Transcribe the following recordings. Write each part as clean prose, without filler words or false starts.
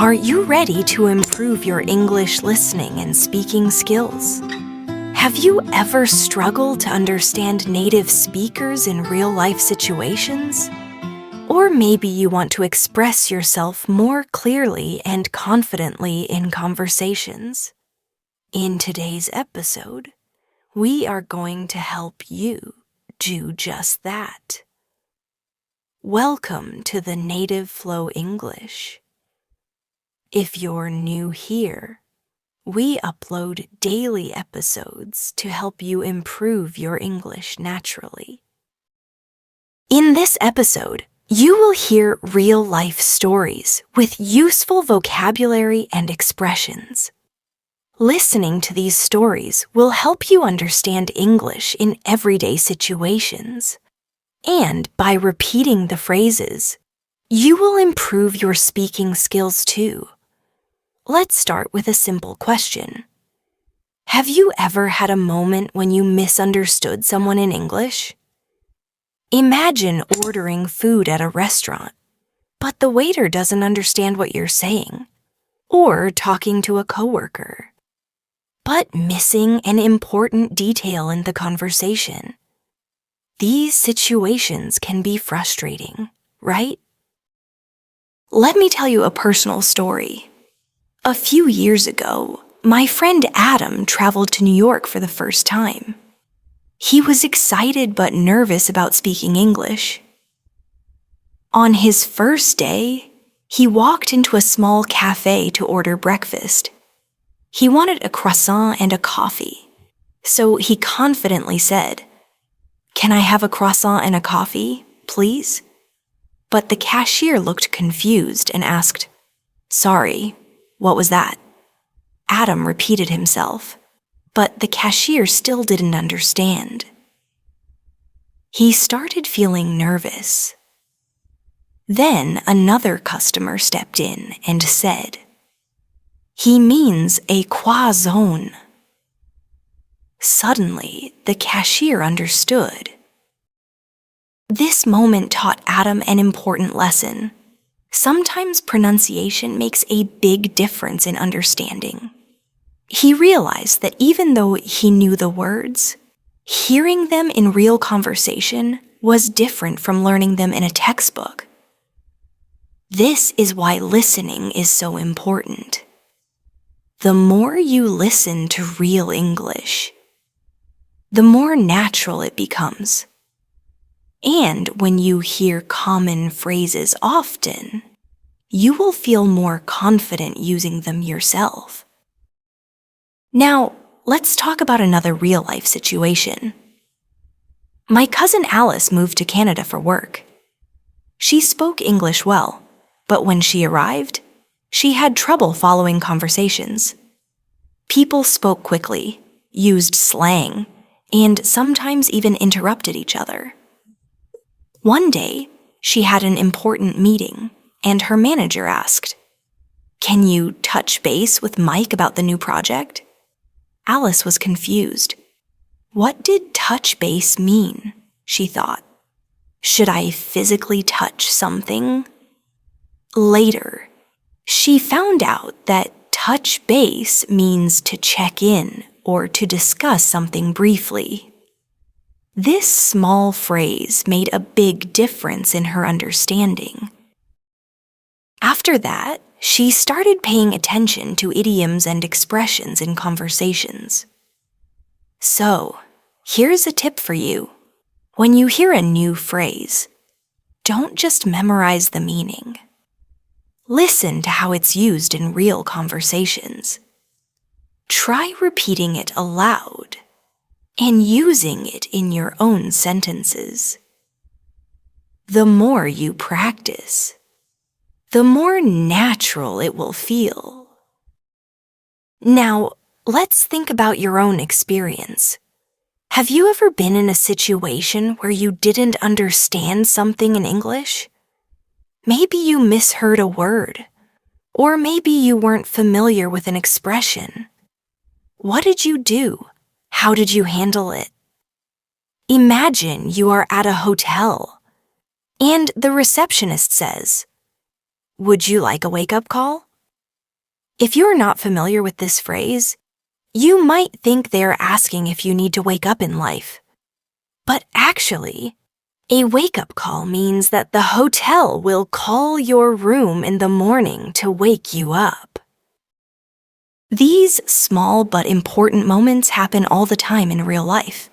Are you ready to improve your English listening and speaking skills? Have you ever struggled to understand native speakers in real-life situations? Or maybe you want to express yourself more clearly and confidently in conversations. In today's episode, we are going to help you do just that. Welcome to the Native Flow English. If you're new here, we upload daily episodes to help you improve your English naturally. In this episode, you will hear real-life stories with useful vocabulary and expressions. Listening to these stories will help you understand English in everyday situations. And by repeating the phrases, you will improve your speaking skills too. Let's start with a simple question. Have you ever had a moment when you misunderstood someone in English? Imagine ordering food at a restaurant, but the waiter doesn't understand what you're saying, or talking to a coworker, but missing an important detail in the conversation. These situations can be frustrating, right? Let me tell you a personal story. A few years ago, my friend Adam traveled to New York for the first time. He was excited but nervous about speaking English. On his first day, he walked into a small cafe to order breakfast. He wanted a croissant and a coffee, so he confidently said, "Can I have a croissant and a coffee, please?" But the cashier looked confused and asked, "Sorry, what was that?" Adam repeated himself, but the cashier still didn't understand. He started feeling nervous. Then another customer stepped in and said, "He means a croissant." Suddenly, the cashier understood. This moment taught Adam an important lesson. Sometimes pronunciation makes a big difference in understanding. He realized that even though he knew the words, hearing them in real conversation was different from learning them in a textbook. This is why listening is so important. The more you listen to real English, the more natural it becomes. And when you hear common phrases often, you will feel more confident using them yourself. Now, let's talk about another real-life situation. My cousin Alice moved to Canada for work. She spoke English well, but when she arrived, she had trouble following conversations. People spoke quickly, used slang, and sometimes even interrupted each other. One day, she had an important meeting, and her manager asked, "Can you touch base with Mike about the new project?" Alice was confused. What did touch base mean? She thought. Should I physically touch something? Later, she found out that touch base means to check in or to discuss something briefly. This small phrase made a big difference in her understanding. After that, she started paying attention to idioms and expressions in conversations. So, here's a tip for you. When you hear a new phrase, don't just memorize the meaning. Listen to how it's used in real conversations. Try repeating it aloud and using it in your own sentences. The more you practice, the more natural it will feel. Now, let's think about your own experience. Have you ever been in a situation where you didn't understand something in English? Maybe you misheard a word, or maybe you weren't familiar with an expression. What did you do? How did you handle it? Imagine you are at a hotel, and the receptionist says, "Would you like a wake-up call?" If you're not familiar with this phrase, you might think they're asking if you need to wake up in life. But actually, a wake-up call means that the hotel will call your room in the morning to wake you up. These small but important moments happen all the time in real life.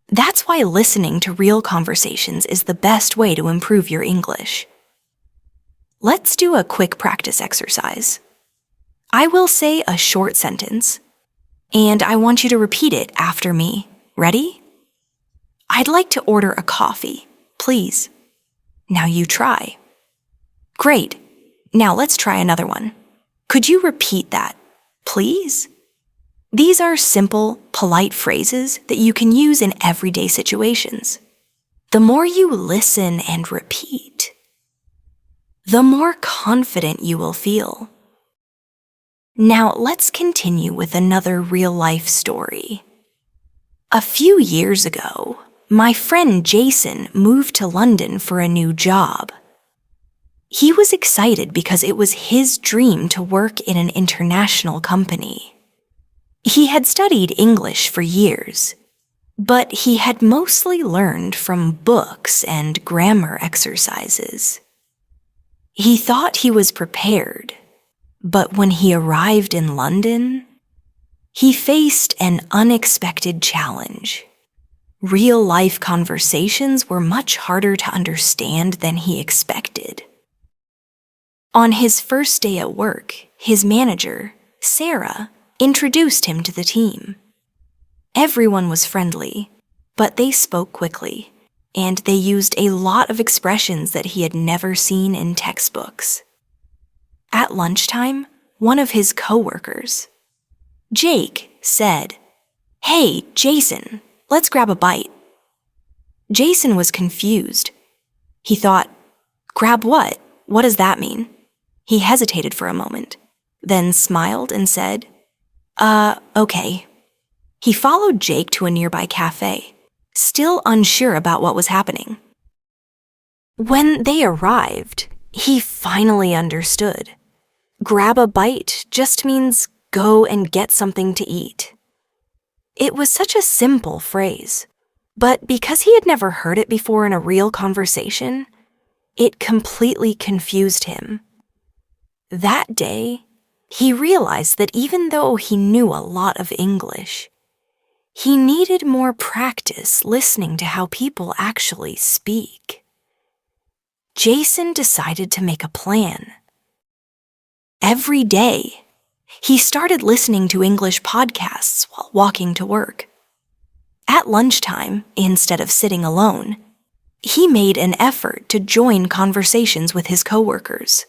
That's why listening to real conversations is the best way to improve your English. Let's do a quick practice exercise. I will say a short sentence, and I want you to repeat it after me. Ready? I'd like to order a coffee, please. Now you try. Great. Now let's try another one. Could you repeat that, please? These are simple, polite phrases that you can use in everyday situations. The more you listen and repeat, the more confident you will feel. Now let's continue with another real-life story. A few years ago, my friend Jason moved to London for a new job. He was excited because it was his dream to work in an international company. He had studied English for years, but he had mostly learned from books and grammar exercises. He thought he was prepared, but when he arrived in London, he faced an unexpected challenge. Real-life conversations were much harder to understand than he expected. On his first day at work, his manager, Sarah, introduced him to the team. Everyone was friendly, but they spoke quickly, and they used a lot of expressions that he had never seen in textbooks. At lunchtime, one of his coworkers, Jake, said, "Hey, Jason, let's grab a bite." Jason was confused. He thought, "Grab what? What does that mean?" He hesitated for a moment, then smiled and said, okay. He followed Jake to a nearby cafe, still unsure about what was happening. When they arrived, he finally understood. Grab a bite just means go and get something to eat. It was such a simple phrase, but because he had never heard it before in a real conversation, it completely confused him. That day, he realized that even though he knew a lot of English, he needed more practice listening to how people actually speak. Jason decided to make a plan. Every day, he started listening to English podcasts while walking to work. At lunchtime, instead of sitting alone, he made an effort to join conversations with his coworkers.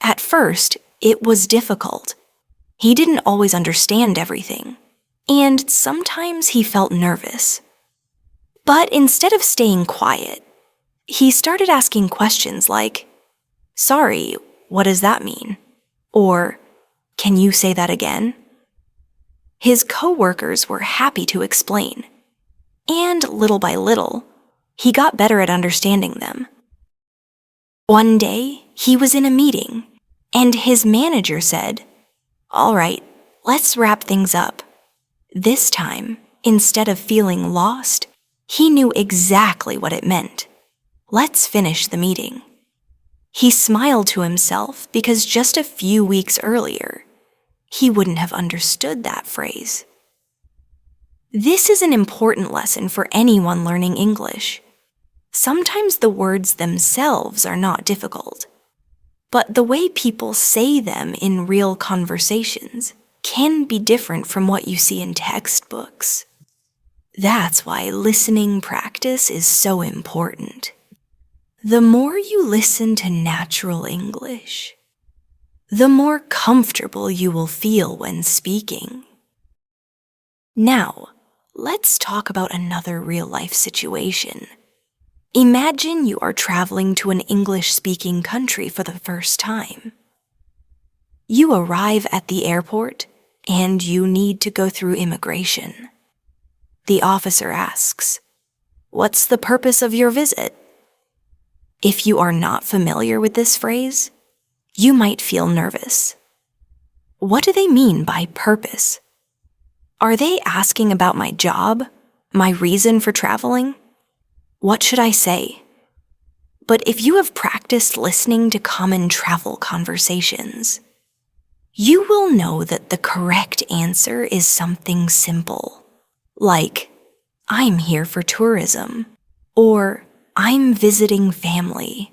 At first, it was difficult. He didn't always understand everything, and sometimes he felt nervous. But instead of staying quiet, he started asking questions like, "Sorry, what does that mean?" Or, "Can you say that again?" His coworkers were happy to explain, and little by little, he got better at understanding them. One day, he was in a meeting, and his manager said, "All right, let's wrap things up." This time, instead of feeling lost, he knew exactly what it meant. Let's finish the meeting. He smiled to himself because just a few weeks earlier, he wouldn't have understood that phrase. This is an important lesson for anyone learning English. Sometimes the words themselves are not difficult, but the way people say them in real conversations can be different from what you see in textbooks. That's why listening practice is so important. The more you listen to natural English, the more comfortable you will feel when speaking. Now, let's talk about another real-life situation. Imagine you are traveling to an English-speaking country for the first time. You arrive at the airport, and you need to go through immigration. The officer asks, "What's the purpose of your visit?" If you are not familiar with this phrase, you might feel nervous. What do they mean by purpose? Are they asking about my job, my reason for traveling? What should I say? But if you have practiced listening to common travel conversations, you will know that the correct answer is something simple, like, I'm here for tourism, or I'm visiting family.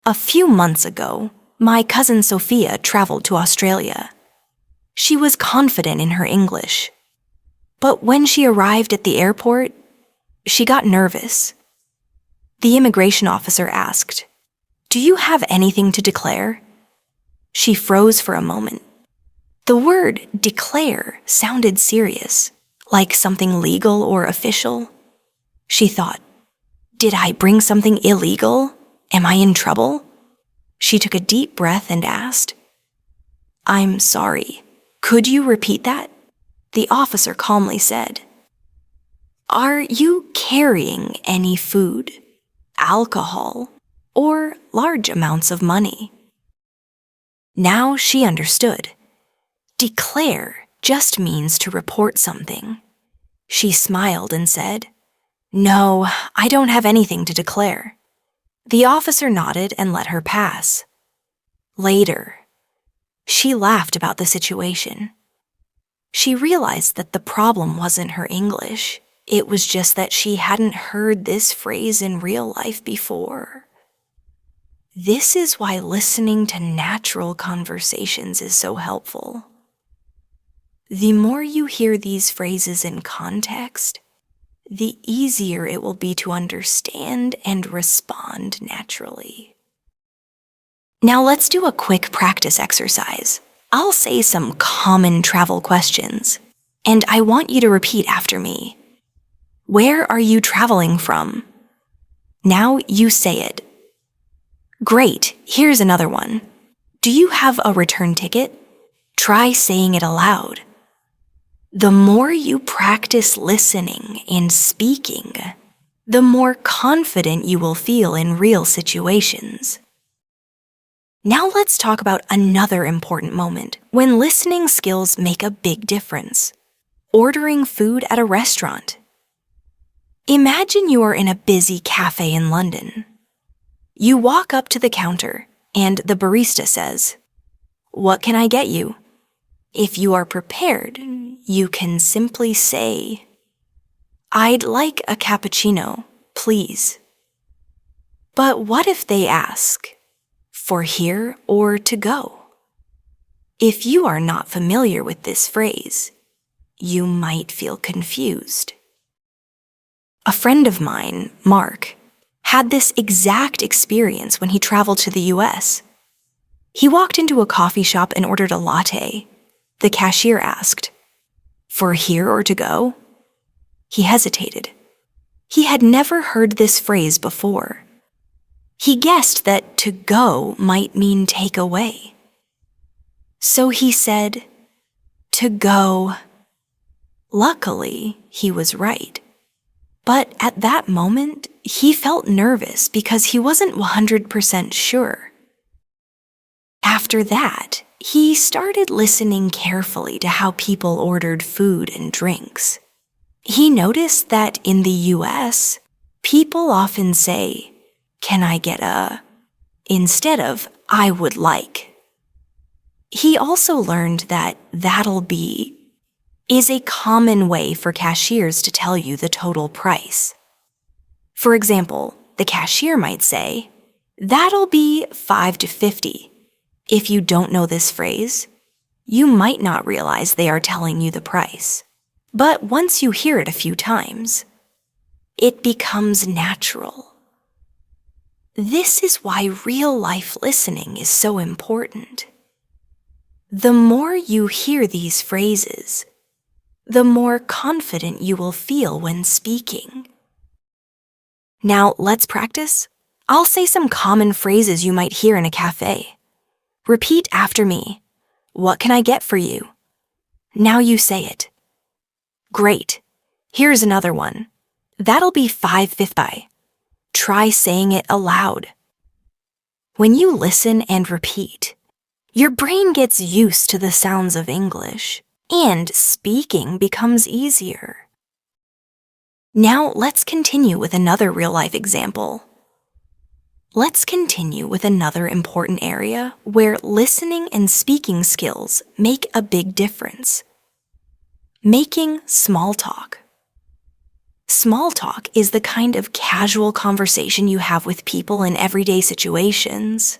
A few months ago, my cousin Sophia traveled to Australia. She was confident in her English, but when she arrived at the airport, she got nervous. The immigration officer asked, "Do you have anything to declare?" She froze for a moment. The word declare sounded serious, like something legal or official. She thought, did I bring something illegal? Am I in trouble? She took a deep breath and asked, I'm sorry, could you repeat that? The officer calmly said, Are you carrying any food, alcohol, or large amounts of money? Now she understood. Declare just means to report something. She smiled and said, No, I don't have anything to declare. The officer nodded and let her pass. Later, she laughed about the situation. She realized that the problem wasn't her English. It was just that she hadn't heard this phrase in real life before. This is why listening to natural conversations is so helpful. The more you hear these phrases in context, the easier it will be to understand and respond naturally. Now let's do a quick practice exercise. I'll say some common travel questions, and I want you to repeat after me. Where are you traveling from? Now you say it. Great, here's another one. Do you have a return ticket? Try saying it aloud. The more you practice listening and speaking, the more confident you will feel in real situations. Now let's talk about another important moment when listening skills make a big difference. Ordering food at a restaurant. Imagine you are in a busy cafe in London. You walk up to the counter, and the barista says, What can I get you? If you are prepared, you can simply say, I'd like a cappuccino, please. But what if they ask, for here or to go? If you are not familiar with this phrase, you might feel confused. A friend of mine, Mark, had this exact experience when he traveled to the US. He walked into a coffee shop and ordered a latte. The cashier asked, For here or to go? He hesitated. He had never heard this phrase before. He guessed that to go might mean take away. So he said, To go. Luckily, he was right. But at that moment, he felt nervous because he wasn't 100% sure. After that, he started listening carefully to how people ordered food and drinks. He noticed that in the US, people often say, Can I get a, instead of I would like. He also learned that that'll be is a common way for cashiers to tell you the total price. For example, the cashier might say, That'll be $5 to $50. If you don't know this phrase, you might not realize they are telling you the price. But once you hear it a few times, it becomes natural. This is why real-life listening is so important. The more you hear these phrases, the more confident you will feel when speaking. Now, let's practice. I'll say some common phrases you might hear in a cafe. Repeat after me. What can I get for you? Now you say it. Great. Here's another one. That'll be $5.50. Try saying it aloud. When you listen and repeat, Your brain gets used to the sounds of English, and speaking becomes easier. Now let's continue with another real-life example. Let's continue with another important area where listening and speaking skills make a big difference. Making small talk. Small talk is the kind of casual conversation you have with people in everyday situations.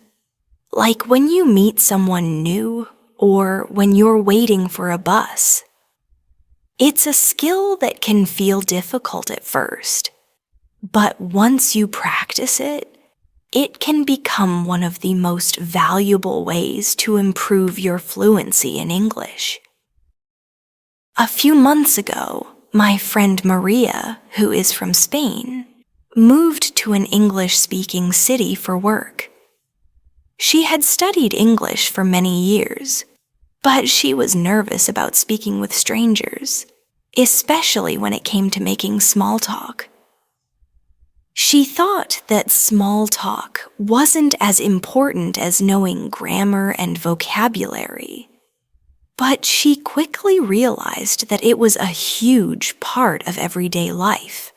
Like when you meet someone new or when you're waiting for a bus. It's a skill that can feel difficult at first, but once you practice it, it can become one of the most valuable ways to improve your fluency in English. A few months ago, my friend Maria, who is from Spain, moved to an English-speaking city for work. She had studied English for many years, but she was nervous about speaking with strangers, especially when it came to making small talk. She thought that small talk wasn't as important as knowing grammar and vocabulary, but she quickly realized that it was a huge part of everyday life.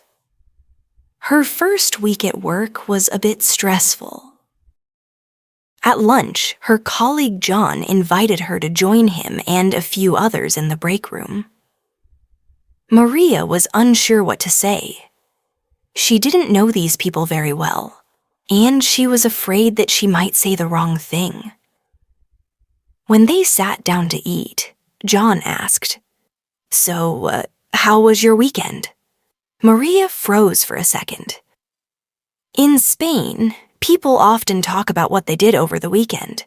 Her first week at work was a bit stressful. At lunch, her colleague John invited her to join him and a few others in the break room. Maria was unsure what to say. She didn't know these people very well, and she was afraid that she might say the wrong thing. When they sat down to eat, John asked, "So, how was your weekend?" Maria froze for a second. In Spain, people often talk about what they did over the weekend,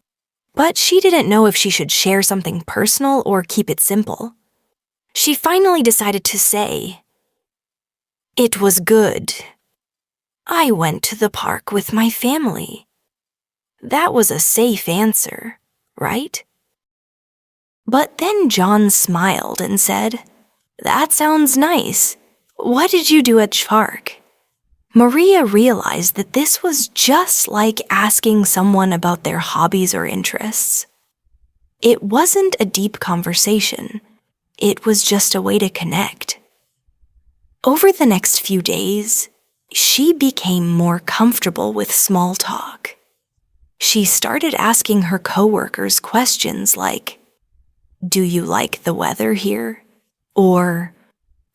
but she didn't know if she should share something personal or keep it simple. She finally decided to say, "It was good. I went to the park with my family." That was a safe answer, right? But then John smiled and said, "That sounds nice. What did you do at the park?" Maria realized that this was just like asking someone about their hobbies or interests. It wasn't a deep conversation. It was just a way to connect. Over the next few days, she became more comfortable with small talk. She started asking her coworkers questions like, "Do you like the weather here?" Or,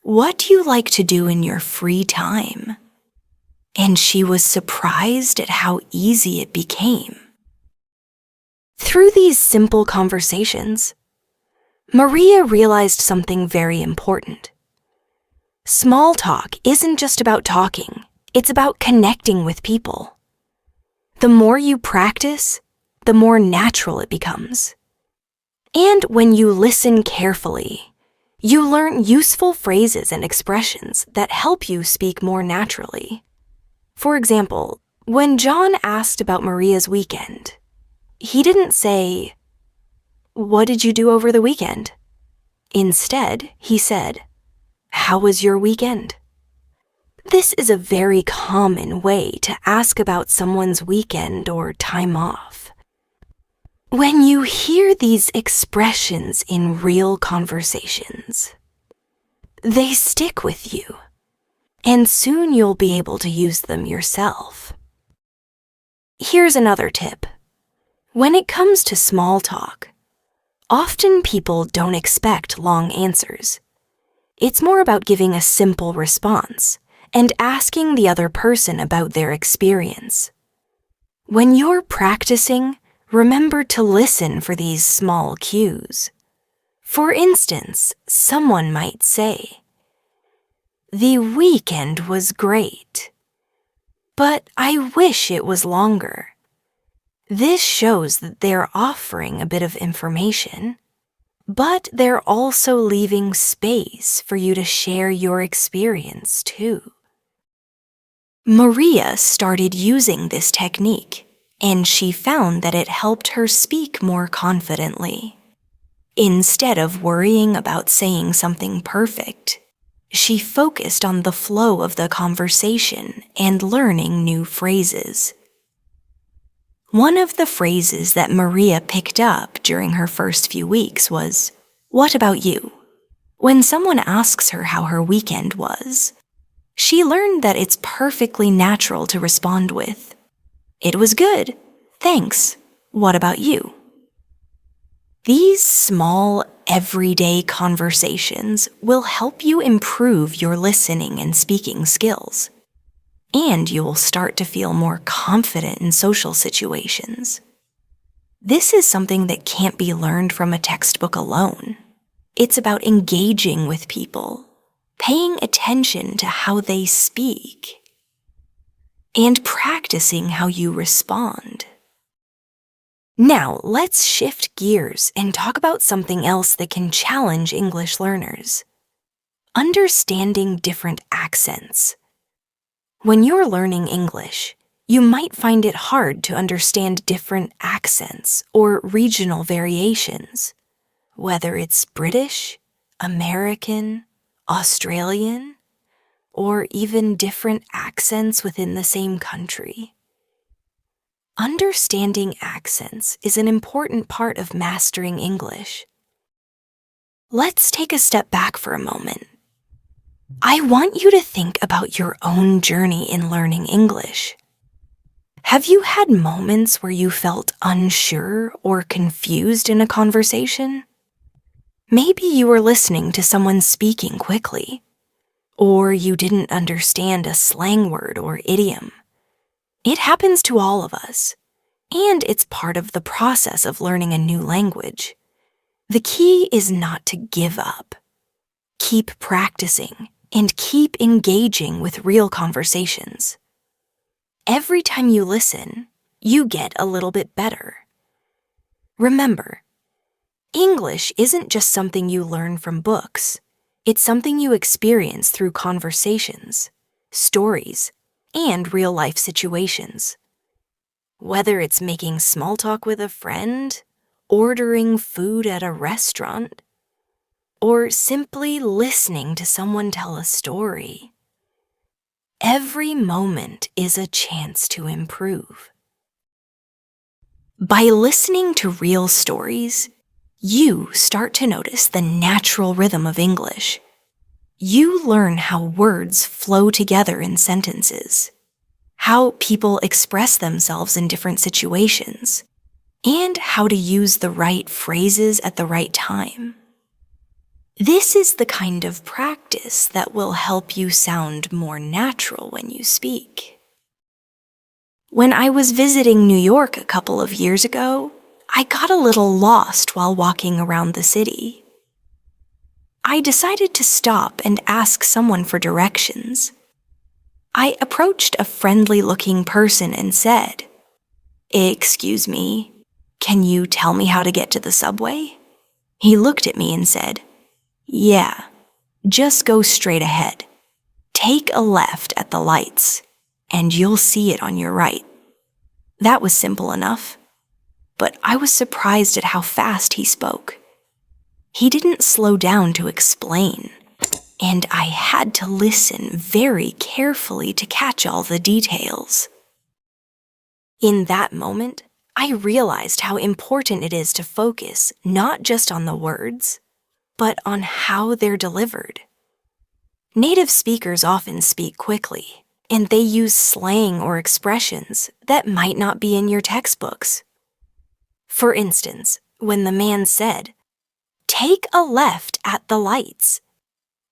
"What do you like to do in your free time?" And she was surprised at how easy it became. Through these simple conversations, Maria realized something very important. Small talk isn't just about talking, it's about connecting with people. The more you practice, the more natural it becomes. And when you listen carefully, you learn useful phrases and expressions that help you speak more naturally. For example, when John asked about Maria's weekend, he didn't say, "What did you do over the weekend?" Instead, he said, "How was your weekend?" This is a very common way to ask about someone's weekend or time off. When you hear these expressions in real conversations, they stick with you, and soon you'll be able to use them yourself. Here's another tip. When it comes to small talk, often people don't expect long answers. It's more about giving a simple response and asking the other person about their experience. When you're practicing, remember to listen for these small cues. For instance, someone might say, "The weekend was great, but I wish it was longer." This shows that they're offering a bit of information, but they're also leaving space for you to share your experience too. Maria started using this technique, and she found that it helped her speak more confidently. Instead of worrying about saying something perfect, she focused on the flow of the conversation and learning new phrases. One of the phrases that Maria picked up during her first few weeks was, "What about you?" When someone asks her how her weekend was, she learned that it's perfectly natural to respond with, "It was good. Thanks. What about you?" These small, everyday conversations will help you improve your listening and speaking skills, and you will start to feel more confident in social situations. This is something that can't be learned from a textbook alone. It's about engaging with people, paying attention to how they speak, and practicing how you respond. Now, let's shift gears and talk about something else that can challenge English learners: understanding different accents. When you're learning English, you might find it hard to understand different accents or regional variations, whether it's British, American, Australian, or even different accents within the same country. Understanding accents is an important part of mastering English. Let's take a step back for a moment. I want you to think about your own journey in learning English. Have you had moments where you felt unsure or confused in a conversation? Maybe you were listening to someone speaking quickly, or you didn't understand a slang word or idiom. It happens to all of us, and it's part of the process of learning a new language. The key is not to give up. Keep practicing and keep engaging with real conversations. Every time you listen, you get a little bit better. Remember, English isn't just something you learn from books. It's something you experience through conversations, stories, and real-life situations. Whether it's making small talk with a friend, ordering food at a restaurant, or simply listening to someone tell a story, every moment is a chance to improve. By listening to real stories, you start to notice the natural rhythm of English. You learn how words flow together in sentences, how people express themselves in different situations, and how to use the right phrases at the right time. This is the kind of practice that will help you sound more natural when you speak. When I was visiting New York a couple of years ago, I got a little lost while walking around the city. I decided to stop and ask someone for directions. I approached a friendly-looking person and said, "Excuse me, can you tell me how to get to the subway?" He looked at me and said, "Yeah, just go straight ahead. Take a left at the lights, and you'll see it on your right." That was simple enough, but I was surprised at how fast he spoke. He didn't slow down to explain, and I had to listen very carefully to catch all the details. In that moment, I realized how important it is to focus not just on the words, but on how they're delivered. Native speakers often speak quickly, and they use slang or expressions that might not be in your textbooks. For instance, when the man said, "Take a left at the lights,"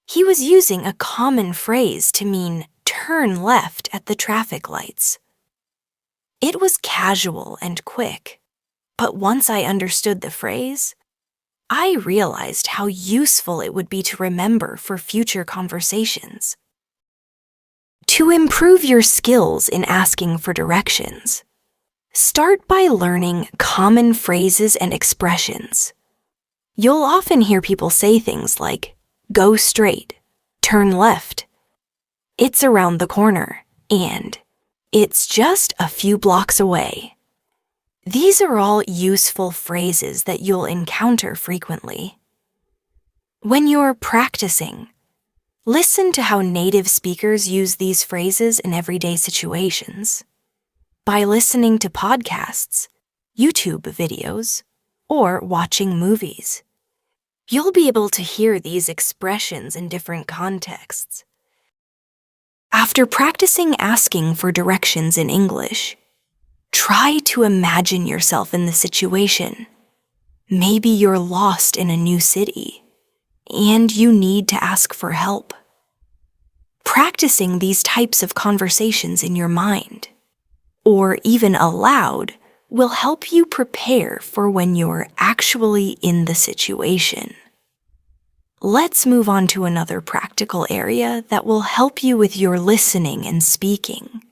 he was using a common phrase to mean turn left at the traffic lights. It was casual and quick, but once I understood the phrase, I realized how useful it would be to remember for future conversations. To improve your skills in asking for directions, start by learning common phrases and expressions. You'll often hear people say things like, "Go straight," "Turn left," "It's around the corner," and "It's just a few blocks away." These are all useful phrases that you'll encounter frequently. When you're practicing, listen to how native speakers use these phrases in everyday situations. by listening to podcasts, YouTube videos, or watching movies. You'll be able to hear these expressions in different contexts. After practicing asking for directions in English, try to imagine yourself in the situation. Maybe you're lost in a new city, and you need to ask for help. Practicing these types of conversations in your mind, or even aloud, will help you prepare for when you're actually in the situation. Let's move on to another practical area that will help you with your listening and speaking: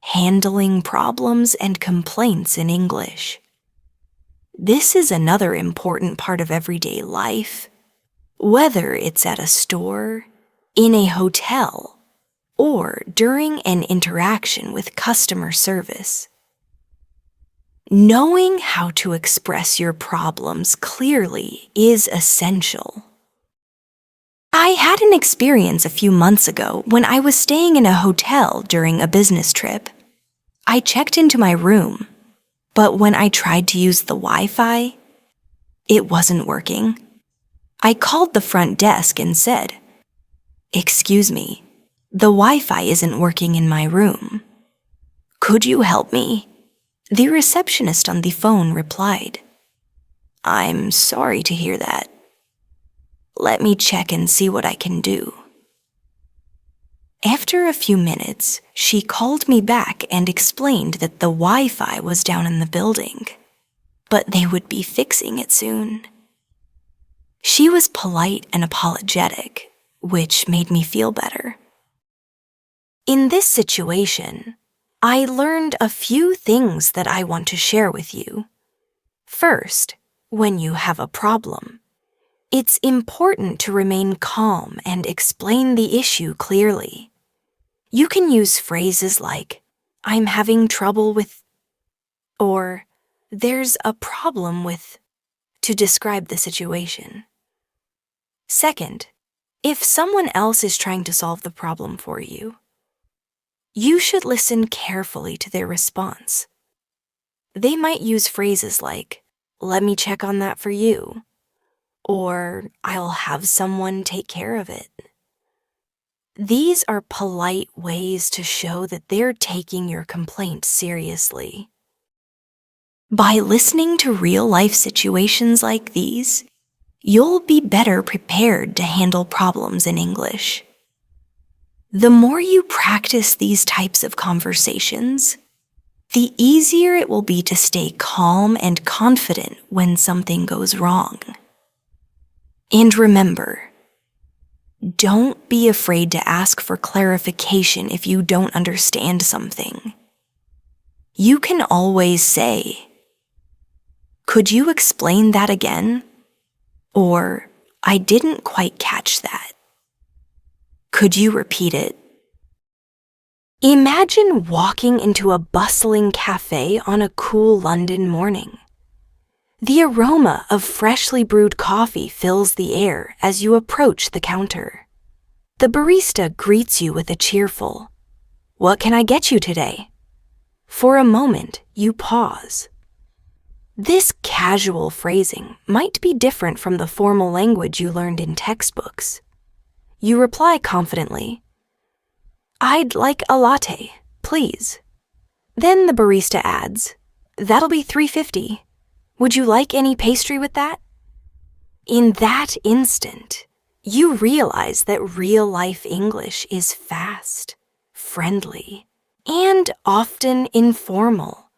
handling problems and complaints in English. This is another important part of everyday life, whether it's at a store, in a hotel, or during an interaction with customer service. Knowing how to express your problems clearly is essential. I had an experience a few months ago when I was staying in a hotel during a business trip. I checked into my room, but when I tried to use the Wi-Fi, it wasn't working. I called the front desk and said, "Excuse me, the Wi-Fi isn't working in my room. Could you help me?" The receptionist on the phone replied, "I'm sorry to hear that. Let me check and see what I can do." After a few minutes, she called me back and explained that the Wi-Fi was down in the building, but they would be fixing it soon. She was polite and apologetic, which made me feel better. In this situation, I learned a few things that I want to share with you. First, when you have a problem, it's important to remain calm and explain the issue clearly. You can use phrases like, "I'm having trouble with," or "there's a problem with," to describe the situation. Second, if someone else is trying to solve the problem for you, you should listen carefully to their response. They might use phrases like, "Let me check on that for you," or "I'll have someone take care of it." These are polite ways to show that they're taking your complaint seriously. By listening to real-life situations like these, you'll be better prepared to handle problems in English. The more you practice these types of conversations, the easier it will be to stay calm and confident when something goes wrong. And remember, don't be afraid to ask for clarification if you don't understand something. You can always say, "Could you explain that again?" Or, "I didn't quite catch that. Could you repeat it?" Imagine walking into a bustling cafe on a cool London morning. The aroma of freshly brewed coffee fills the air as you approach the counter. The barista greets you with a cheerful, "What can I get you today?" For a moment, you pause. This casual phrasing might be different from the formal language you learned in textbooks. You reply confidently, "I'd like a latte, please." Then the barista adds, "That'll be $3.50. Would you like any pastry with that?" In that instant, you realize that real-life English is fast, friendly, and often informal.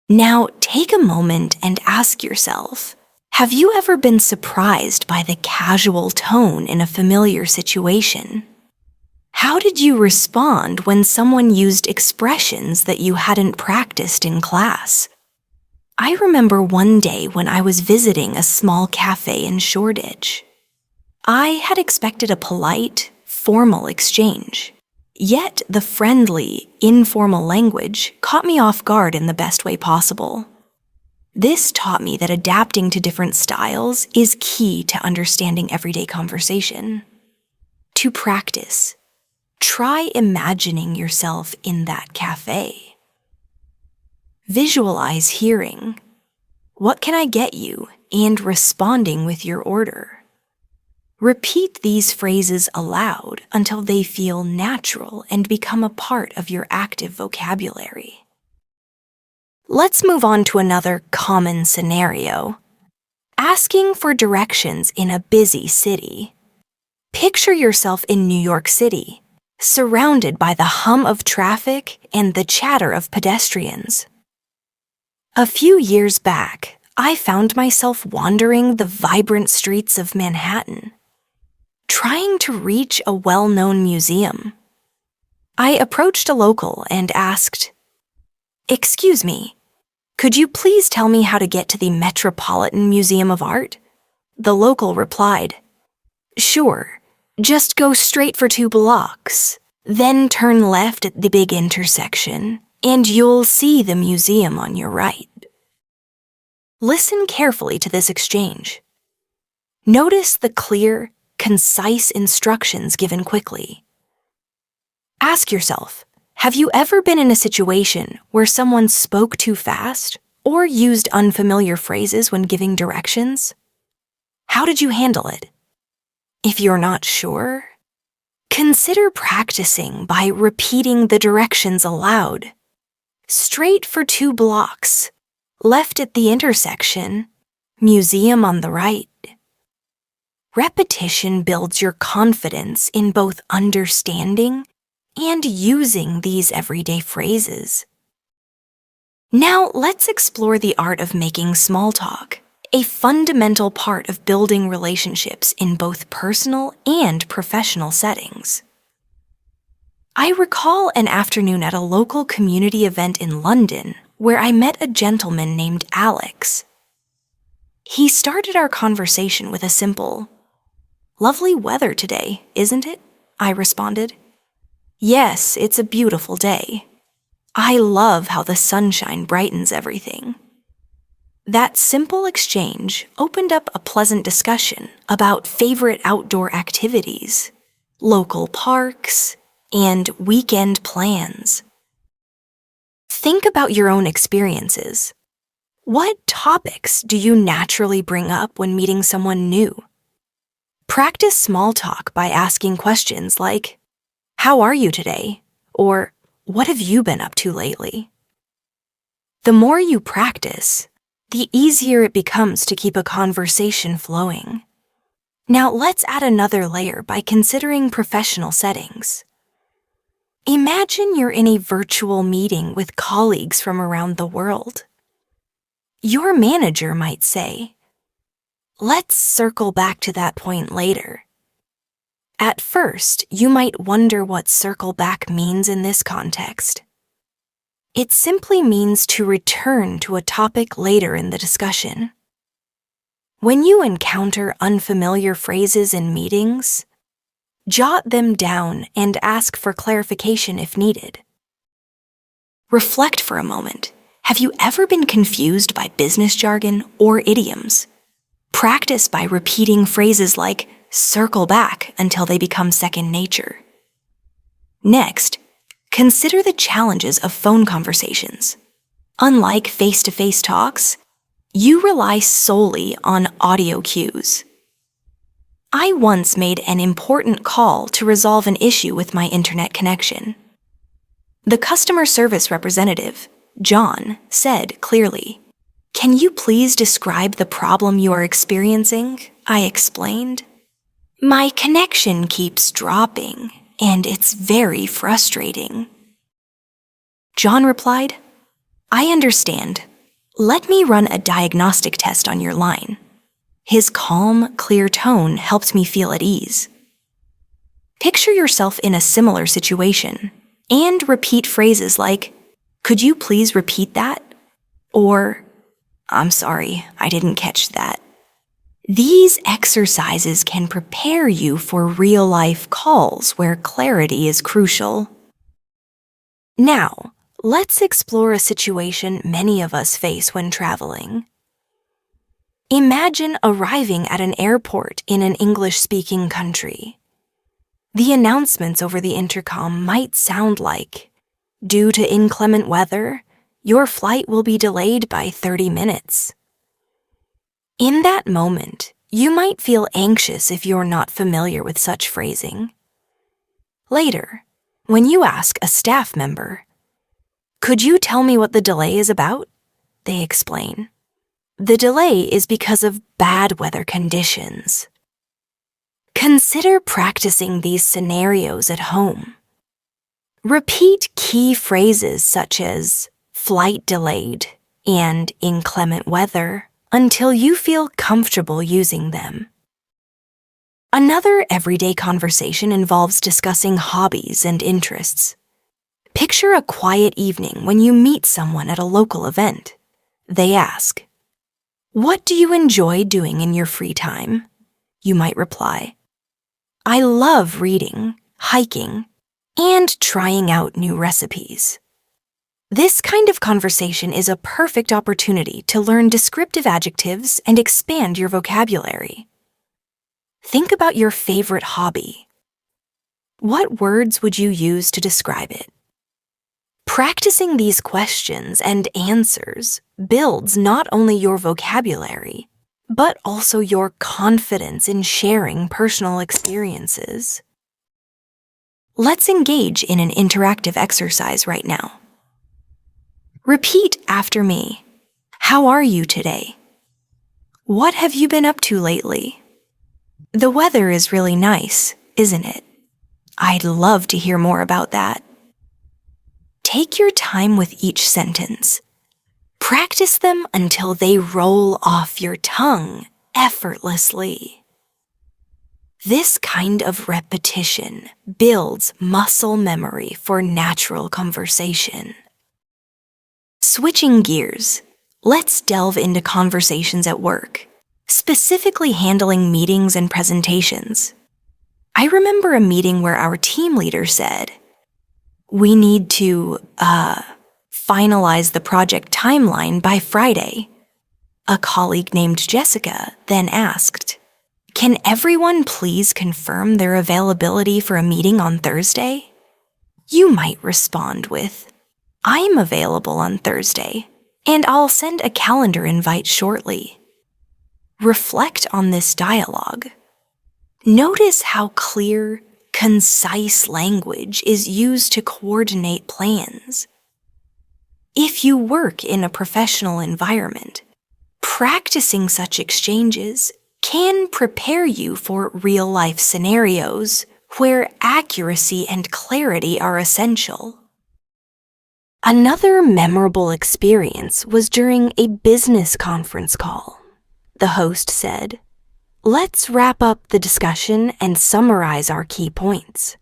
Now, take a moment and ask yourself, have you ever been surprised by the casual tone in a familiar situation? How did you respond when someone used expressions that you hadn't practiced in class? I remember one day when I was visiting a small cafe in Shoreditch. I had expected a polite, formal exchange, yet the friendly, informal language caught me off guard in the best way possible. This taught me that adapting to different styles is key to understanding everyday conversation. To practice, try imagining yourself in that cafe. Visualize hearing, "What can I get you?" and responding with your order. Repeat these phrases aloud until they feel natural and become a part of your active vocabulary. Let's move on to another common scenario. Asking for directions in a busy city. Picture yourself in New York City, surrounded by the hum of traffic and the chatter of pedestrians. A few years back, I found myself wandering the vibrant streets of Manhattan, trying to reach a well-known museum. I approached a local and asked, "Excuse me, could you please tell me how to get to the Metropolitan Museum of Art?" The local replied, "Sure, just go straight for 2 blocks, then turn left at the big intersection, and you'll see the museum on your right." Listen carefully to this exchange. Notice the clear, concise instructions given quickly. Ask yourself, have you ever been in a situation where someone spoke too fast or used unfamiliar phrases when giving directions? How did you handle it? If you're not sure, consider practicing by repeating the directions aloud. Straight for 2 blocks, left at the intersection, museum on the right. Repetition builds your confidence in both understanding and using these everyday phrases. Now let's explore the art of making small talk, a fundamental part of building relationships in both personal and professional settings. I recall an afternoon at a local community event in London where I met a gentleman named Alex. He started our conversation with a simple, "Lovely weather today, isn't it?" I responded. "Yes, it's a beautiful day. I love how the sunshine brightens everything." That simple exchange opened up a pleasant discussion about favorite outdoor activities, local parks, and weekend plans. Think about your own experiences. What topics do you naturally bring up when meeting someone new? Practice small talk by asking questions like, "How are you today?" or "What have you been up to lately?" The more you practice, the easier it becomes to keep a conversation flowing. Now let's add another layer by considering professional settings. Imagine you're in a virtual meeting with colleagues from around the world. Your manager might say, "Let's circle back to that point later." At first, you might wonder what circle back means in this context. It simply means to return to a topic later in the discussion. When you encounter unfamiliar phrases in meetings, jot them down and ask for clarification if needed. Reflect for a moment. Have you ever been confused by business jargon or idioms? Practice by repeating phrases like "circle back" until they become second nature. Next, consider the challenges of phone conversations. Unlike face-to-face talks, you rely solely on audio cues. I once made an important call to resolve an issue with my internet connection. The customer service representative, John, said clearly, "Can you please describe the problem you are experiencing?" I explained. "My connection keeps dropping, and it's very frustrating." John replied, "I understand. Let me run a diagnostic test on your line." His calm, clear tone helped me feel at ease. Picture yourself in a similar situation and repeat phrases like, "Could you please repeat that?" or "I'm sorry, I didn't catch that." These exercises can prepare you for real-life calls where clarity is crucial. Now, let's explore a situation many of us face when traveling. Imagine arriving at an airport in an English-speaking country. The announcements over the intercom might sound like, "Due to inclement weather, your flight will be delayed by 30 minutes. In that moment, you might feel anxious if you're not familiar with such phrasing. Later, when you ask a staff member, "Could you tell me what the delay is about?" they explain, "The delay is because of bad weather conditions." Consider practicing these scenarios at home. Repeat key phrases such as "flight delayed" and "inclement weather" until you feel comfortable using them. Another everyday conversation involves discussing hobbies and interests. Picture a quiet evening when you meet someone at a local event. They ask, "What do you enjoy doing in your free time?" You might reply, "I love reading, hiking, and trying out new recipes." This kind of conversation is a perfect opportunity to learn descriptive adjectives and expand your vocabulary. Think about your favorite hobby. What words would you use to describe it? Practicing these questions and answers builds not only your vocabulary, but also your confidence in sharing personal experiences. Let's engage in an interactive exercise right now. Repeat after me. How are you today? What have you been up to lately? The weather is really nice, isn't it? I'd love to hear more about that. Take your time with each sentence. Practice them until they roll off your tongue effortlessly. This kind of repetition builds muscle memory for natural conversation. Switching gears, let's delve into conversations at work, specifically handling meetings and presentations. I remember a meeting where our team leader said, "We need to, finalize the project timeline by Friday." A colleague named Jessica then asked, "Can everyone please confirm their availability for a meeting on Thursday?" You might respond with, "I'm available on Thursday, and I'll send a calendar invite shortly." Reflect on this dialogue. Notice how clear, concise language is used to coordinate plans. If you work in a professional environment, practicing such exchanges can prepare you for real-life scenarios where accuracy and clarity are essential. Another memorable experience was during a business conference call. The host said, "Let's wrap up the discussion and summarize our key points."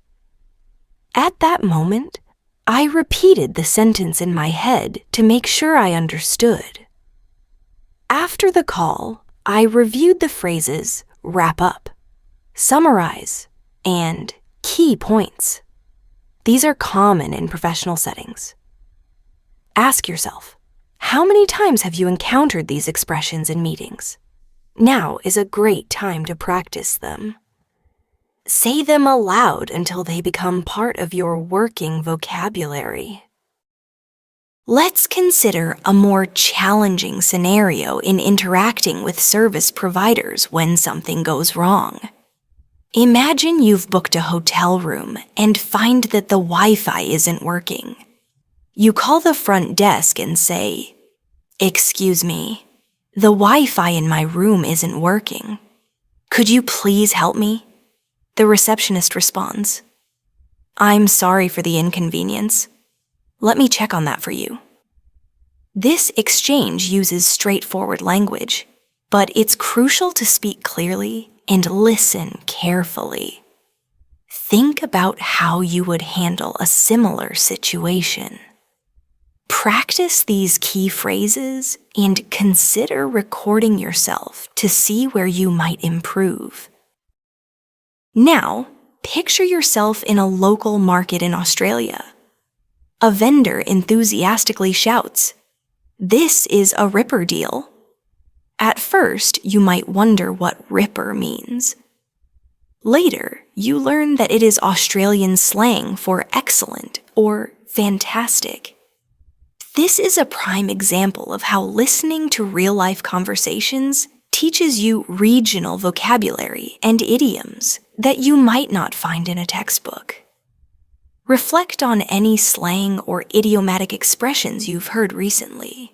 At that moment, I repeated the sentence in my head to make sure I understood. After the call, I reviewed the phrases "wrap up," "summarize," and "key points." These are common in professional settings. Ask yourself, how many times have you encountered these expressions in meetings? Now is a great time to practice them. Say them aloud until they become part of your working vocabulary. Let's consider a more challenging scenario in interacting with service providers when something goes wrong. Imagine you've booked a hotel room and find that the Wi-Fi isn't working. You call the front desk and say, "Excuse me, the Wi-Fi in my room isn't working. Could you please help me?" The receptionist responds, "I'm sorry for the inconvenience. Let me check on that for you." This exchange uses straightforward language, but it's crucial to speak clearly and listen carefully. Think about how you would handle a similar situation. Practice these key phrases and consider recording yourself to see where you might improve. Now, picture yourself in a local market in Australia. A vendor enthusiastically shouts, "This is a ripper deal." At first, you might wonder what ripper means. Later, you learn that it is Australian slang for excellent or fantastic. This is a prime example of how listening to real-life conversations teaches you regional vocabulary and idioms that you might not find in a textbook. Reflect on any slang or idiomatic expressions you've heard recently.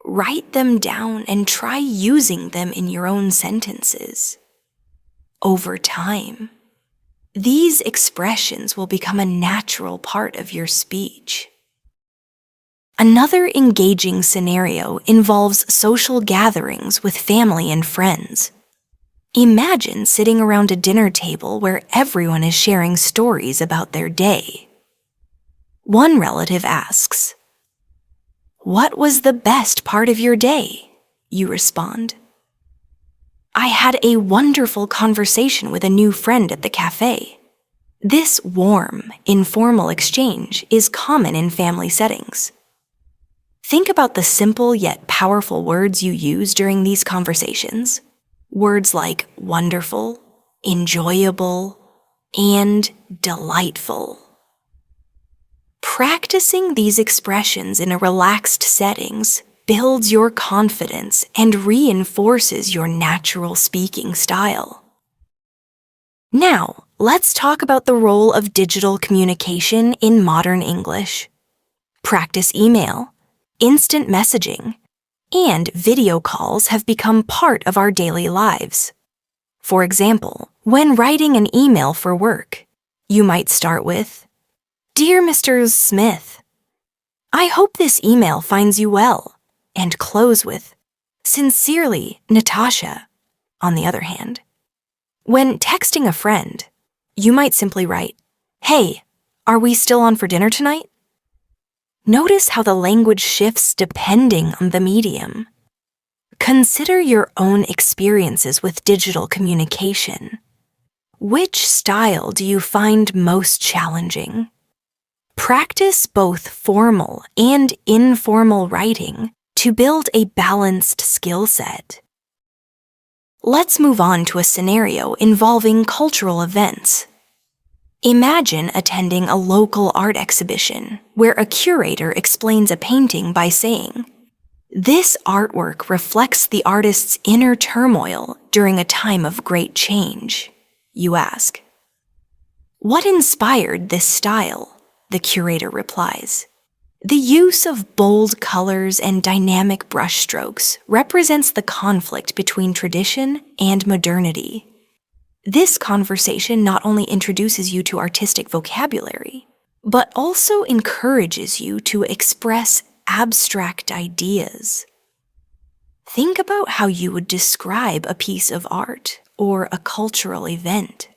Write them down and try using them in your own sentences. Over time, these expressions will become a natural part of your speech. Another engaging scenario involves social gatherings with family and friends. Imagine sitting around a dinner table where everyone is sharing stories about their day. One relative asks, "What was the best part of your day?" You respond, "I had a wonderful conversation with a new friend at the cafe." This warm, informal exchange is common in family settings. Think about the simple yet powerful words you use during these conversations. Words like wonderful, enjoyable, and delightful. Practicing these expressions in a relaxed settings builds your confidence and reinforces your natural speaking style. Now, let's talk about the role of digital communication in modern English. Practice email, instant messaging, and video calls have become part of our daily lives. For example, when writing an email for work, you might start with, "Dear Mr. Smith, I hope this email finds you well," and close with, "Sincerely, Natasha." On the other hand, when texting a friend, you might simply write, "Hey, are we still on for dinner tonight?" Notice how the language shifts depending on the medium. Consider your own experiences with digital communication. Which style do you find most challenging? Practice both formal and informal writing to build a balanced skill set. Let's move on to a scenario involving cultural events. Imagine attending a local art exhibition where a curator explains a painting by saying, "This artwork reflects the artist's inner turmoil during a time of great change." You ask, "What inspired this style?" The curator replies, "The use of bold colors and dynamic brushstrokes represents the conflict between tradition and modernity." This conversation not only introduces you to artistic vocabulary, but also encourages you to express abstract ideas. Think about how you would describe a piece of art or a cultural event.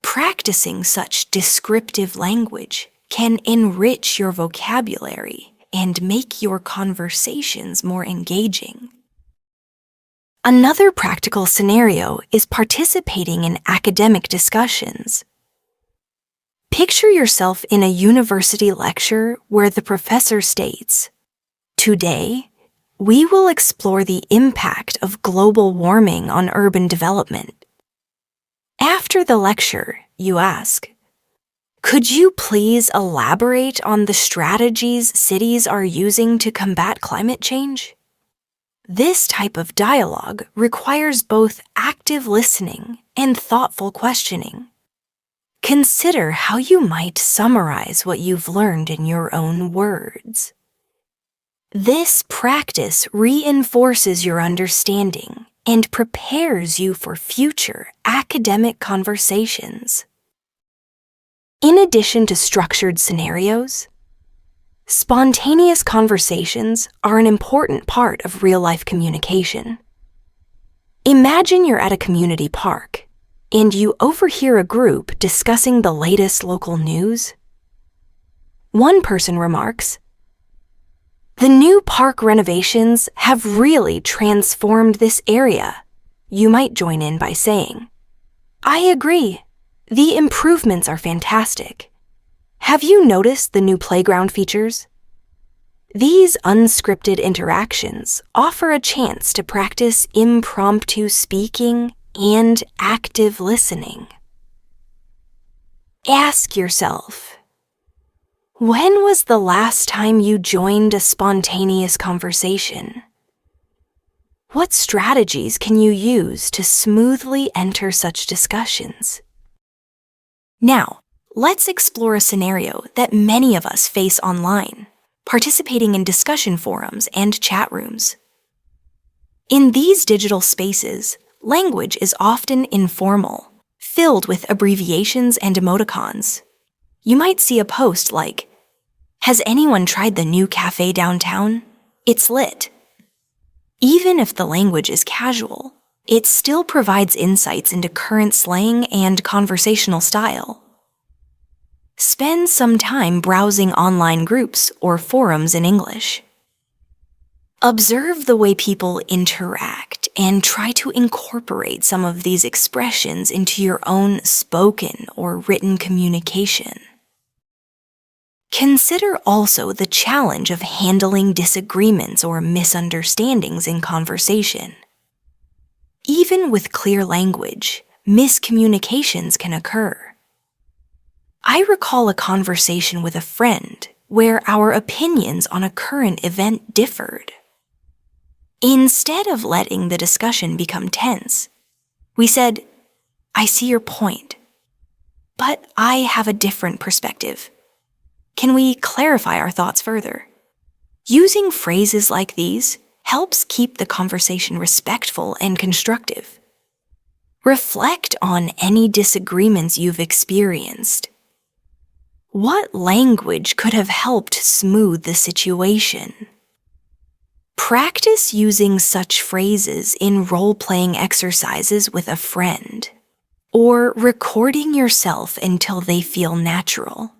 Practicing such descriptive language can enrich your vocabulary and make your conversations more engaging. Another practical scenario is participating in academic discussions. Picture yourself in a university lecture where the professor states, "Today, we will explore the impact of global warming on urban development." After the lecture, you ask, "Could you please elaborate on the strategies cities are using to combat climate change?" This type of dialogue requires both active listening and thoughtful questioning. Consider how you might summarize what you've learned in your own words. This practice reinforces your understanding and prepares you for future academic conversations. In addition to structured scenarios, spontaneous conversations are an important part of real-life communication. Imagine you're at a community park, and you overhear a group discussing the latest local news. One person remarks, "The new park renovations have really transformed this area." You might join in by saying, "I agree. The improvements are fantastic. Have you noticed the new playground features?" These unscripted interactions offer a chance to practice impromptu speaking and active listening. Ask yourself, When was the last time you joined a spontaneous conversation? What strategies can you use to smoothly enter such discussions? Now, let's explore a scenario that many of us face online, participating in discussion forums and chat rooms. In these digital spaces, language is often informal, filled with abbreviations and emoticons. You might see a post like, "Has anyone tried the new cafe downtown? It's lit." Even if the language is casual, it still provides insights into current slang and conversational style. Spend some time browsing online groups or forums in English. Observe the way people interact and try to incorporate some of these expressions into your own spoken or written communication. Consider also the challenge of handling disagreements or misunderstandings in conversation. Even with clear language, miscommunications can occur. I recall a conversation with a friend where our opinions on a current event differed. Instead of letting the discussion become tense, we said, "I see your point, but I have a different perspective. Can we clarify our thoughts further?" Using phrases like these helps keep the conversation respectful and constructive. Reflect on any disagreements you've experienced. What language could have helped smooth the situation? Practice using such phrases in role-playing exercises with a friend, or recording yourself until they feel natural.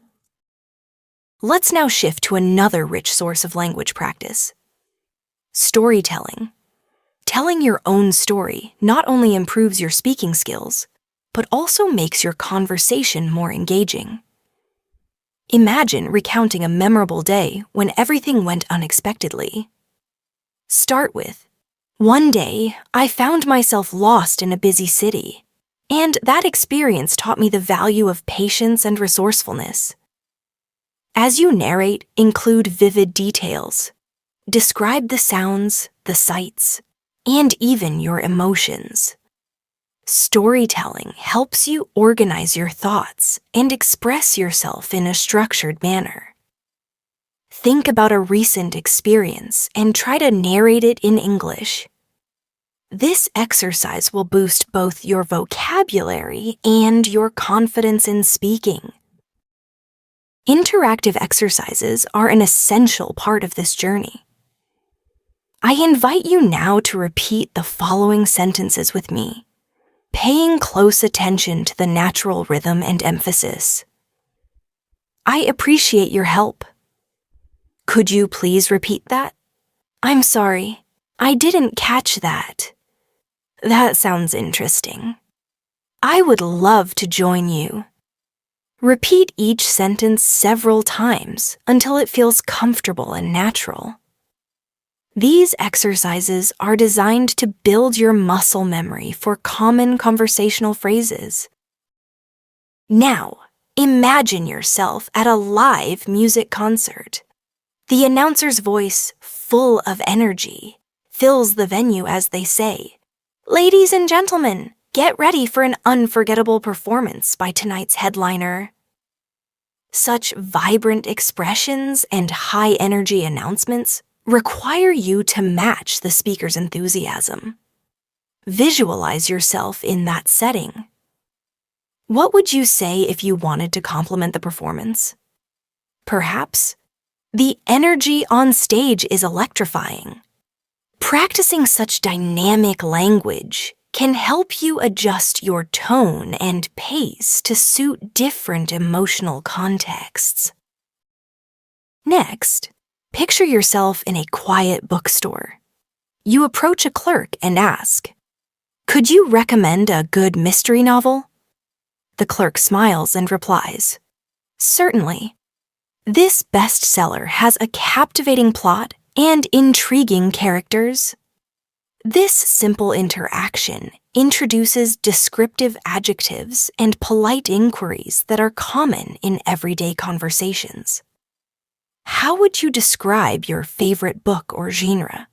Let's now shift to another rich source of language practice: storytelling. Telling your own story not only improves your speaking skills, but also makes your conversation more engaging. Imagine recounting a memorable day when everything went unexpectedly. Start with, "One day, I found myself lost in a busy city, and that experience taught me the value of patience and resourcefulness." As you narrate, include vivid details. Describe the sounds, the sights, and even your emotions. Storytelling helps you organize your thoughts and express yourself in a structured manner. Think about a recent experience and try to narrate it in English. This exercise will boost both your vocabulary and your confidence in speaking. Interactive exercises are an essential part of this journey. I invite you now to repeat the following sentences with me, paying close attention to the natural rhythm and emphasis. "I appreciate your help." "Could you please repeat that?" "I'm sorry, I didn't catch that." "That sounds interesting." "I would love to join you." Repeat each sentence several times until it feels comfortable and natural. These exercises are designed to build your muscle memory for common conversational phrases. Now, imagine yourself at a live music concert. The announcer's voice, full of energy, fills the venue as they say, "Ladies and gentlemen, get ready for an unforgettable performance by tonight's headliner." Such vibrant expressions and high-energy announcements require you to match the speaker's enthusiasm. Visualize yourself in that setting. What would you say if you wanted to complement the performance? Perhaps, "The energy on stage is electrifying." Practicing such dynamic language can help you adjust your tone and pace to suit different emotional contexts. Next, picture yourself in a quiet bookstore. You approach a clerk and ask, "Could you recommend a good mystery novel?" The clerk smiles and replies, "Certainly. This bestseller has a captivating plot and intriguing characters." This simple interaction introduces descriptive adjectives and polite inquiries that are common in everyday conversations. How would you describe your favorite book or genre?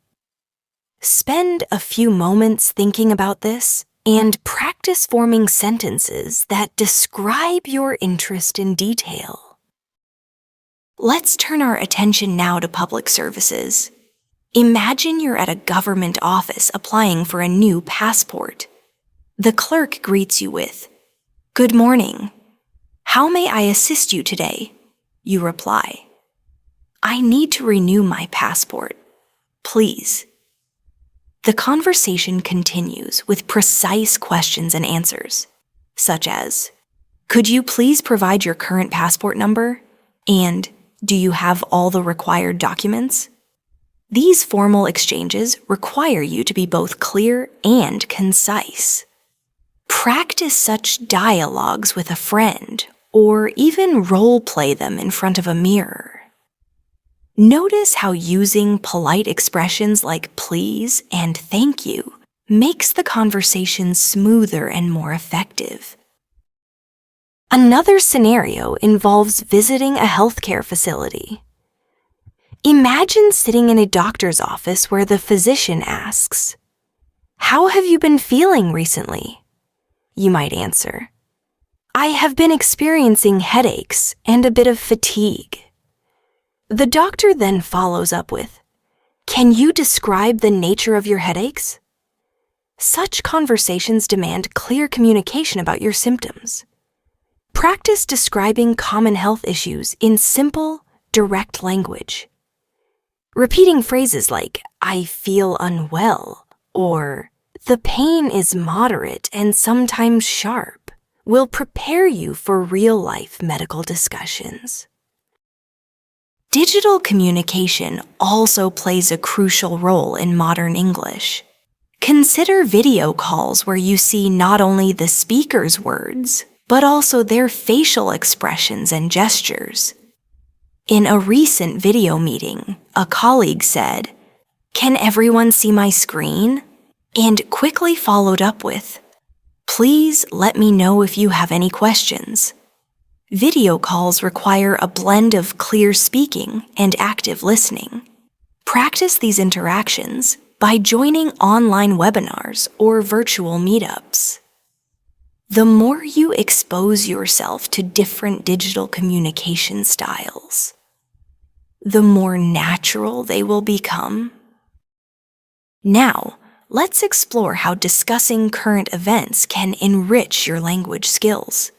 Spend a few moments thinking about this and practice forming sentences that describe your interest in detail. Let's turn our attention now to public services. Imagine you're at a government office applying for a new passport. The clerk greets you with, "Good morning. How may I assist you today?" You reply, "I need to renew my passport. Please." The conversation continues with precise questions and answers, such as, "Could you please provide your current passport number?" and "Do you have all the required documents?" These formal exchanges require you to be both clear and concise. Practice such dialogues with a friend, or even role-play them in front of a mirror. Notice how using polite expressions like please and thank you makes the conversation smoother and more effective. Another scenario involves visiting a healthcare facility. Imagine sitting in a doctor's office where the physician asks, "How have you been feeling recently?" You might answer, "I have been experiencing headaches and a bit of fatigue." The doctor then follows up with, "Can you describe the nature of your headaches?" Such conversations demand clear communication about your symptoms. Practice describing common health issues in simple, direct language. Repeating phrases like, "I feel unwell," or "The pain is moderate and sometimes sharp," will prepare you for real-life medical discussions. Digital communication also plays a crucial role in modern English. Consider video calls where you see not only the speaker's words, but also their facial expressions and gestures. In a recent video meeting, a colleague said, "Can everyone see my screen?" and quickly followed up with, "Please let me know if you have any questions." Video calls require a blend of clear speaking and active listening. Practice these interactions by joining online webinars or virtual meetups. The more you expose yourself to different digital communication styles, the more natural they will become. Now, let's explore how discussing current events can enrich your language skills.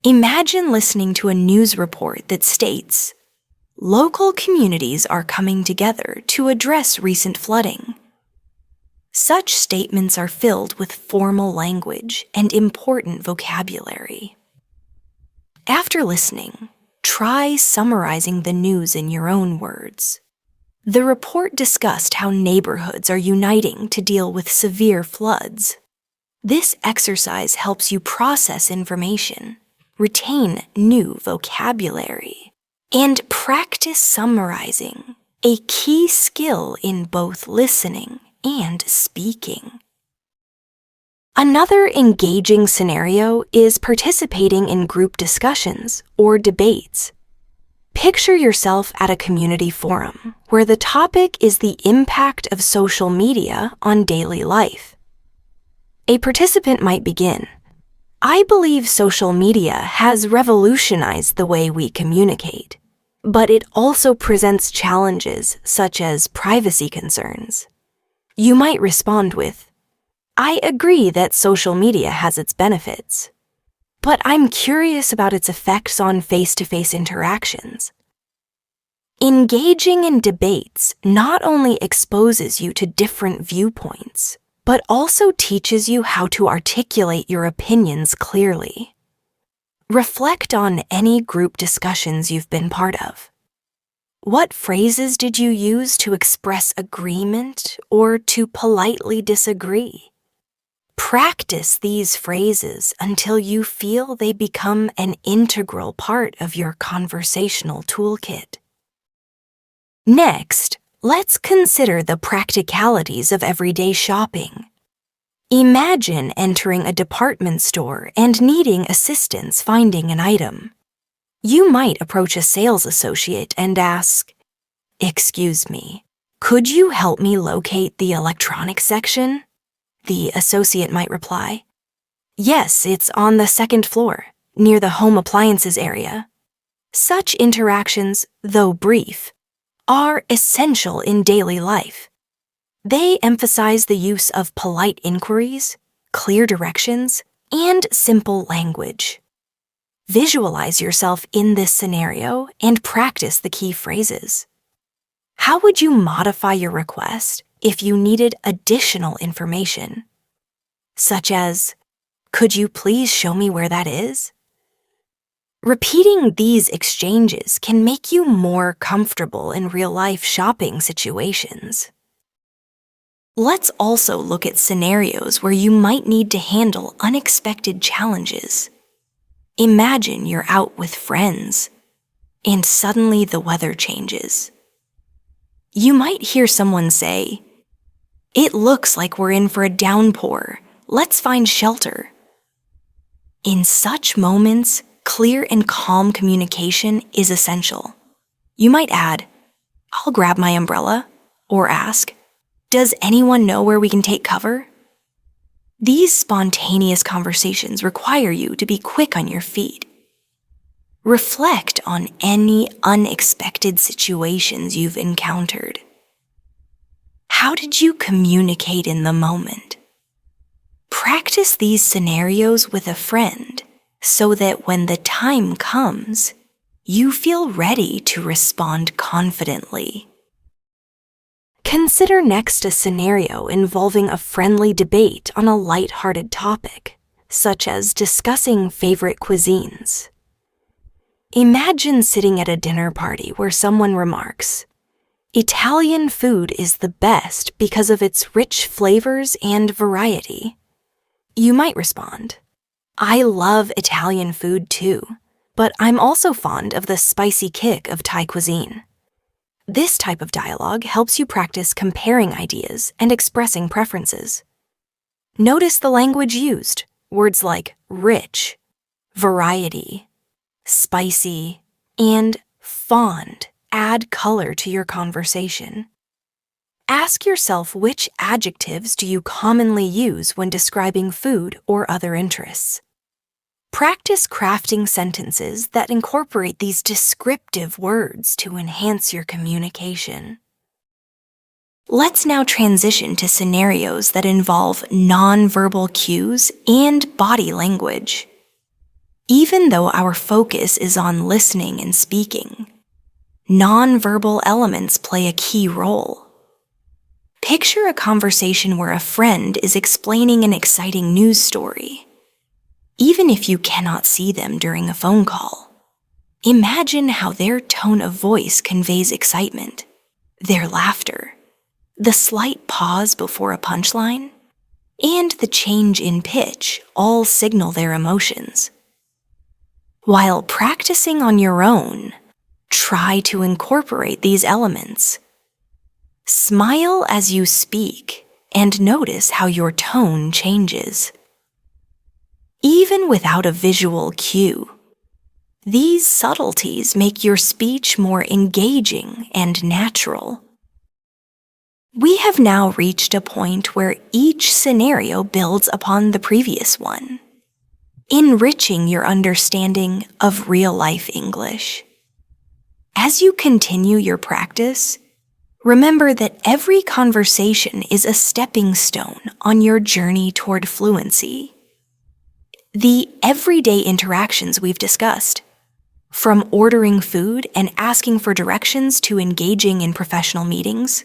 Imagine listening to a news report that states, "Local communities are coming together to address recent flooding." Such statements are filled with formal language and important vocabulary. After listening, try summarizing the news in your own words. The report discussed how neighborhoods are uniting to deal with severe floods. This exercise helps you process information, retain new vocabulary, and practice summarizing, a key skill in both listening and speaking. Another engaging scenario is participating in group discussions or debates. Picture yourself at a community forum where the topic is the impact of social media on daily life. A participant might begin, "I believe social media has revolutionized the way we communicate, but it also presents challenges such as privacy concerns." You might respond with, "I agree that social media has its benefits, but I'm curious about its effects on face-to-face interactions." Engaging in debates not only exposes you to different viewpoints, but also teaches you how to articulate your opinions clearly. Reflect on any group discussions you've been part of. What phrases did you use to express agreement or to politely disagree? Practice these phrases until you feel they become an integral part of your conversational toolkit. Next, let's consider the practicalities of everyday shopping. Imagine entering a department store and needing assistance finding an item. You might approach a sales associate and ask, "Excuse me, could you help me locate the electronics section?" The associate might reply, "Yes, it's on the second floor, near the home appliances area." Such interactions, though brief, are essential in daily life. They emphasize the use of polite inquiries, clear directions, and simple language. Visualize yourself in this scenario and practice the key phrases. How would you modify your request if you needed additional information? Such as, "Could you please show me where that is?" Repeating these exchanges can make you more comfortable in real-life shopping situations. Let's also look at scenarios where you might need to handle unexpected challenges. Imagine you're out with friends, and suddenly the weather changes. You might hear someone say, "It looks like we're in for a downpour. Let's find shelter." In such moments, clear and calm communication is essential. You might add, "I'll grab my umbrella," or ask, "Does anyone know where we can take cover?" These spontaneous conversations require you to be quick on your feet. Reflect on any unexpected situations you've encountered. How did you communicate in the moment? Practice these scenarios with a friend so that when the time comes, you feel ready to respond confidently. Consider next a scenario involving a friendly debate on a light-hearted topic, such as discussing favorite cuisines. Imagine sitting at a dinner party where someone remarks, "Italian food is the best because of its rich flavors and variety." You might respond, "I love Italian food too, but I'm also fond of the spicy kick of Thai cuisine." This type of dialogue helps you practice comparing ideas and expressing preferences. Notice the language used. Words like rich, variety, spicy, and fond add color to your conversation. Ask yourself, which adjectives do you commonly use when describing food or other interests? Practice crafting sentences that incorporate these descriptive words to enhance your communication. Let's now transition to scenarios that involve nonverbal cues and body language. Even though our focus is on listening and speaking, nonverbal elements play a key role. Picture a conversation where a friend is explaining an exciting news story. Even if you cannot see them during a phone call, imagine how their tone of voice conveys excitement, their laughter, the slight pause before a punchline, and the change in pitch all signal their emotions. While practicing on your own, try to incorporate these elements. Smile as you speak and notice how your tone changes. Even without a visual cue, these subtleties make your speech more engaging and natural. We have now reached a point where each scenario builds upon the previous one, enriching your understanding of real-life English. As you continue your practice, remember that every conversation is a stepping stone on your journey toward fluency. The everyday interactions we've discussed, from ordering food and asking for directions to engaging in professional meetings,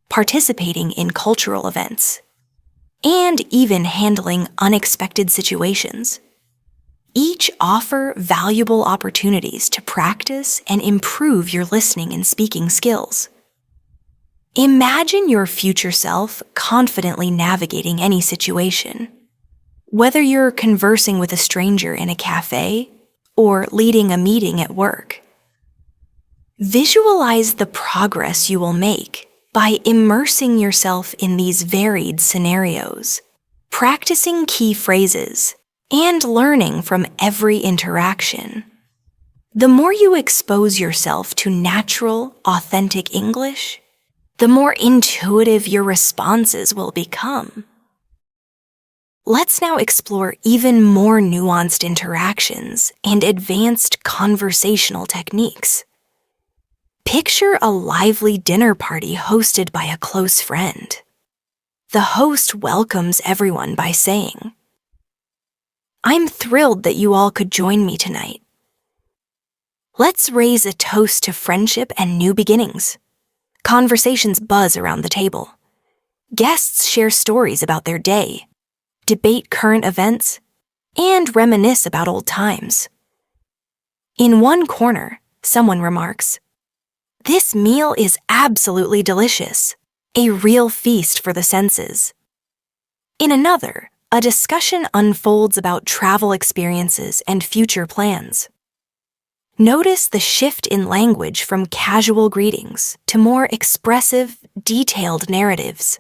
participating in cultural events, and even handling unexpected situations, each offer valuable opportunities to practice and improve your listening and speaking skills. Imagine your future self confidently navigating any situation. Whether you're conversing with a stranger in a cafe or leading a meeting at work, visualize the progress you will make by immersing yourself in these varied scenarios, practicing key phrases, and learning from every interaction. The more you expose yourself to natural, authentic English, the more intuitive your responses will become. Let's now explore even more nuanced interactions and advanced conversational techniques. Picture a lively dinner party hosted by a close friend. The host welcomes everyone by saying, "I'm thrilled that you all could join me tonight. Let's raise a toast to friendship and new beginnings." Conversations buzz around the table. Guests share stories about their day, debate current events, and reminisce about old times. In one corner, someone remarks, "This meal is absolutely delicious, a real feast for the senses." In another, a discussion unfolds about travel experiences and future plans. Notice the shift in language from casual greetings to more expressive, detailed narratives.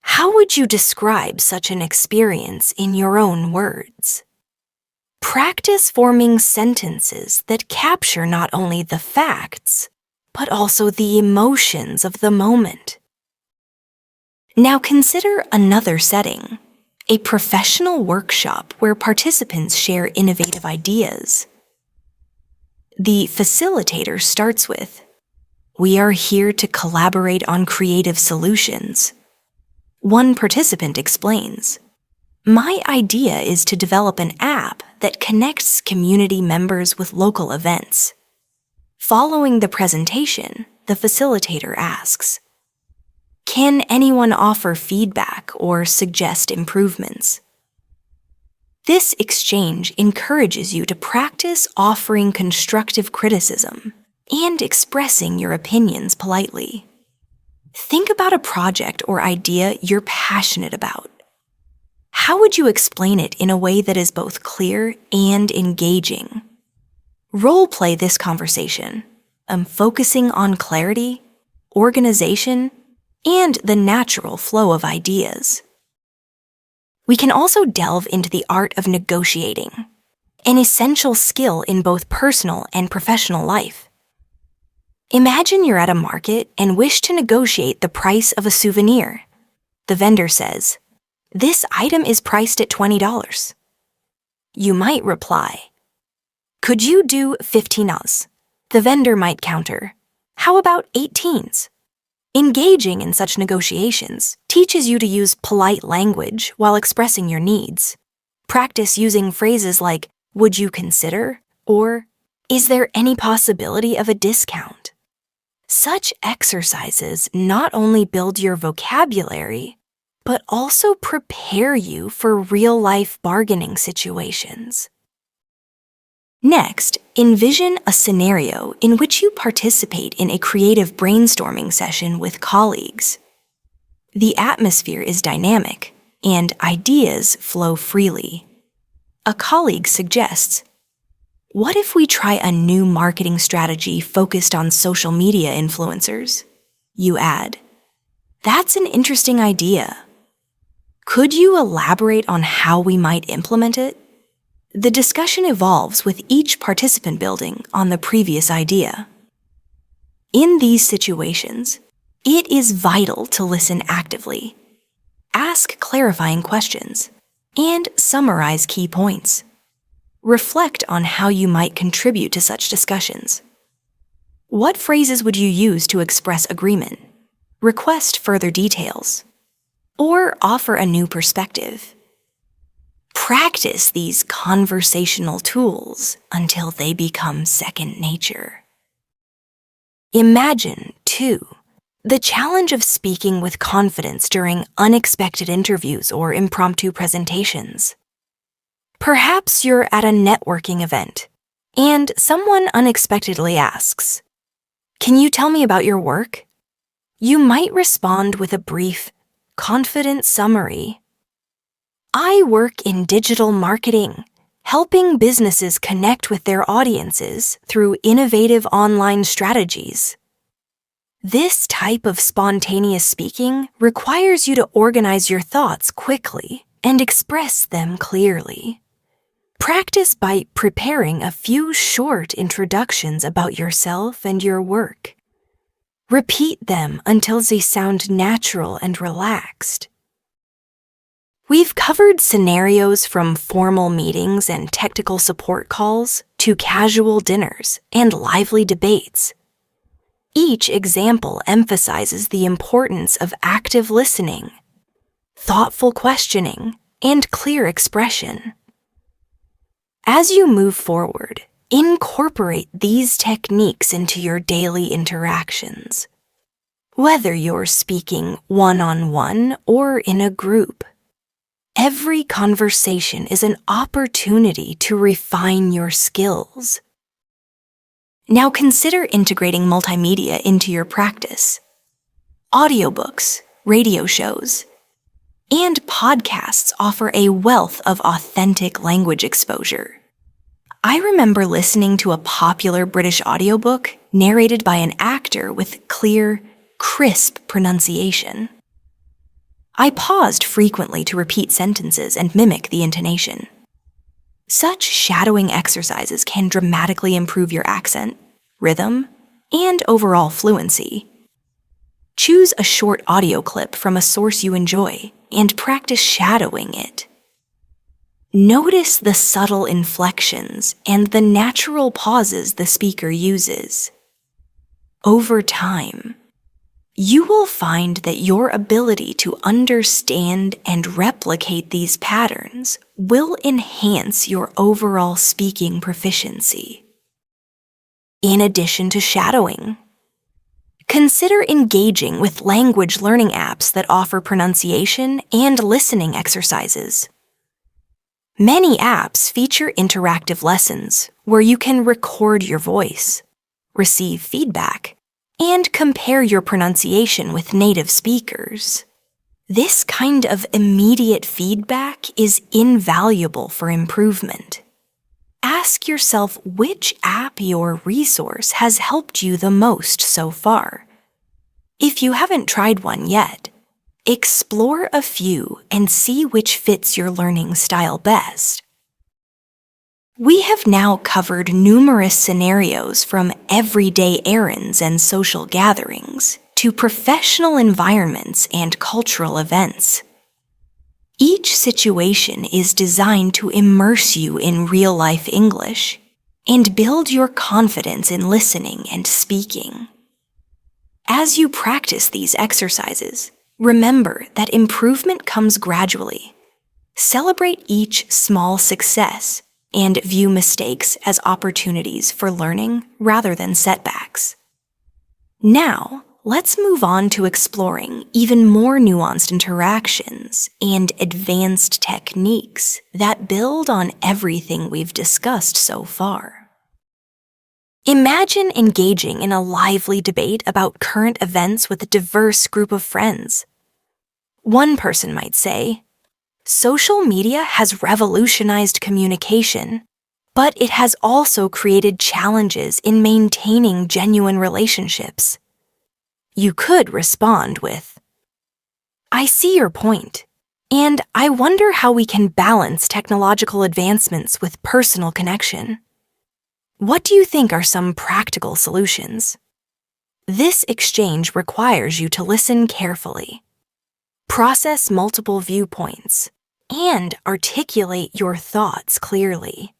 How would you describe such an experience in your own words? Practice forming sentences that capture not only the facts, but also the emotions of the moment. Now consider another setting, a professional workshop where participants share innovative ideas. The facilitator starts with, "We are here to collaborate on creative solutions." One participant explains, "My idea is to develop an app that connects community members with local events." Following the presentation, the facilitator asks, "Can anyone offer feedback or suggest improvements?" This exchange encourages you to practice offering constructive criticism and expressing your opinions politely. Think about a project or idea you're passionate about. How would you explain it in a way that is both clear and engaging? Role-play this conversation, focusing on clarity, organization, and the natural flow of ideas. We can also delve into the art of negotiating, an essential skill in both personal and professional life. Imagine you're at a market and wish to negotiate the price of a souvenir. The vendor says, "This item is priced at $20. You might reply, "Could you do 15s? The vendor might counter, "How about 18s? Engaging in such negotiations teaches you to use polite language while expressing your needs. Practice using phrases like, "Would you consider?" or "Is there any possibility of a discount?" Such exercises not only build your vocabulary, but also prepare you for real-life bargaining situations. Next, envision a scenario in which you participate in a creative brainstorming session with colleagues. The atmosphere is dynamic, and ideas flow freely. A colleague suggests, "What if we try a new marketing strategy focused on social media influencers?" You add, "That's an interesting idea. Could you elaborate on how we might implement it?" The discussion evolves with each participant building on the previous idea. In these situations, it is vital to listen actively, ask clarifying questions, and summarize key points. Reflect on how you might contribute to such discussions. What phrases would you use to express agreement, request further details, or offer a new perspective? Practice these conversational tools until they become second nature. Imagine, too, the challenge of speaking with confidence during unexpected interviews or impromptu presentations. Perhaps you're at a networking event, and someone unexpectedly asks, "Can you tell me about your work?" You might respond with a brief, confident summary. "I work in digital marketing, helping businesses connect with their audiences through innovative online strategies." This type of spontaneous speaking requires you to organize your thoughts quickly and express them clearly. Practice by preparing a few short introductions about yourself and your work. Repeat them until they sound natural and relaxed. We've covered scenarios from formal meetings and technical support calls to casual dinners and lively debates. Each example emphasizes the importance of active listening, thoughtful questioning, and clear expression. As you move forward, incorporate these techniques into your daily interactions. Whether you're speaking one-on-one or in a group, every conversation is an opportunity to refine your skills. Now consider integrating multimedia into your practice. Audiobooks, radio shows, and podcasts offer a wealth of authentic language exposure. I remember listening to a popular British audiobook narrated by an actor with clear, crisp pronunciation. I paused frequently to repeat sentences and mimic the intonation. Such shadowing exercises can dramatically improve your accent, rhythm, and overall fluency. Choose a short audio clip from a source you enjoy and practice shadowing it. Notice the subtle inflections and the natural pauses the speaker uses. Over time, you will find that your ability to understand and replicate these patterns will enhance your overall speaking proficiency. In addition to shadowing, consider engaging with language learning apps that offer pronunciation and listening exercises. Many apps feature interactive lessons where you can record your voice, receive feedback, and compare your pronunciation with native speakers. This kind of immediate feedback is invaluable for improvement. Ask yourself which app or resource has helped you the most so far. If you haven't tried one yet, explore a few and see which fits your learning style best. We have now covered numerous scenarios from everyday errands and social gatherings to professional environments and cultural events. Each situation is designed to immerse you in real-life English and build your confidence in listening and speaking. As you practice these exercises, remember that improvement comes gradually. Celebrate each small success and view mistakes as opportunities for learning rather than setbacks. Now, let's move on to exploring even more nuanced interactions and advanced techniques that build on everything we've discussed so far. Imagine engaging in a lively debate about current events with a diverse group of friends. One person might say, "Social media has revolutionized communication, but it has also created challenges in maintaining genuine relationships." You could respond with, "I see your point, and I wonder how we can balance technological advancements with personal connection. What do you think are some practical solutions?" This exchange requires you to listen carefully, process multiple viewpoints, and articulate your thoughts clearly.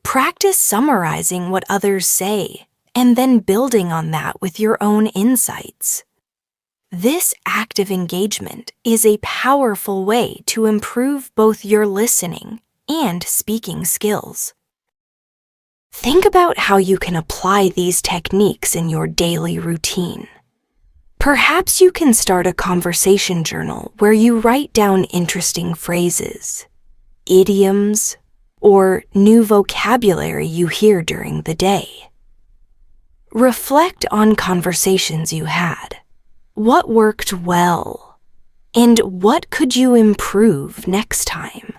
Practice summarizing what others say and then building on that with your own insights. This active engagement is a powerful way to improve both your listening and speaking skills. Think about how you can apply these techniques in your daily routine. Perhaps you can start a conversation journal where you write down interesting phrases, idioms, or new vocabulary you hear during the day. Reflect on conversations you had. What worked well? And what could you improve next time?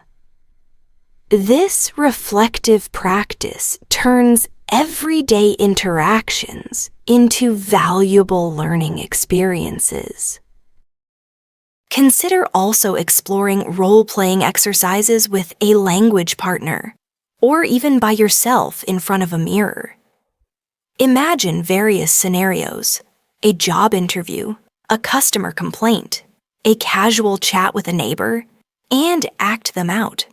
This reflective practice turns everyday interactions into valuable learning experiences. Consider also exploring role-playing exercises with a language partner, or even by yourself in front of a mirror. Imagine various scenarios: a job interview, a customer complaint, a casual chat with a neighbor, and act them out.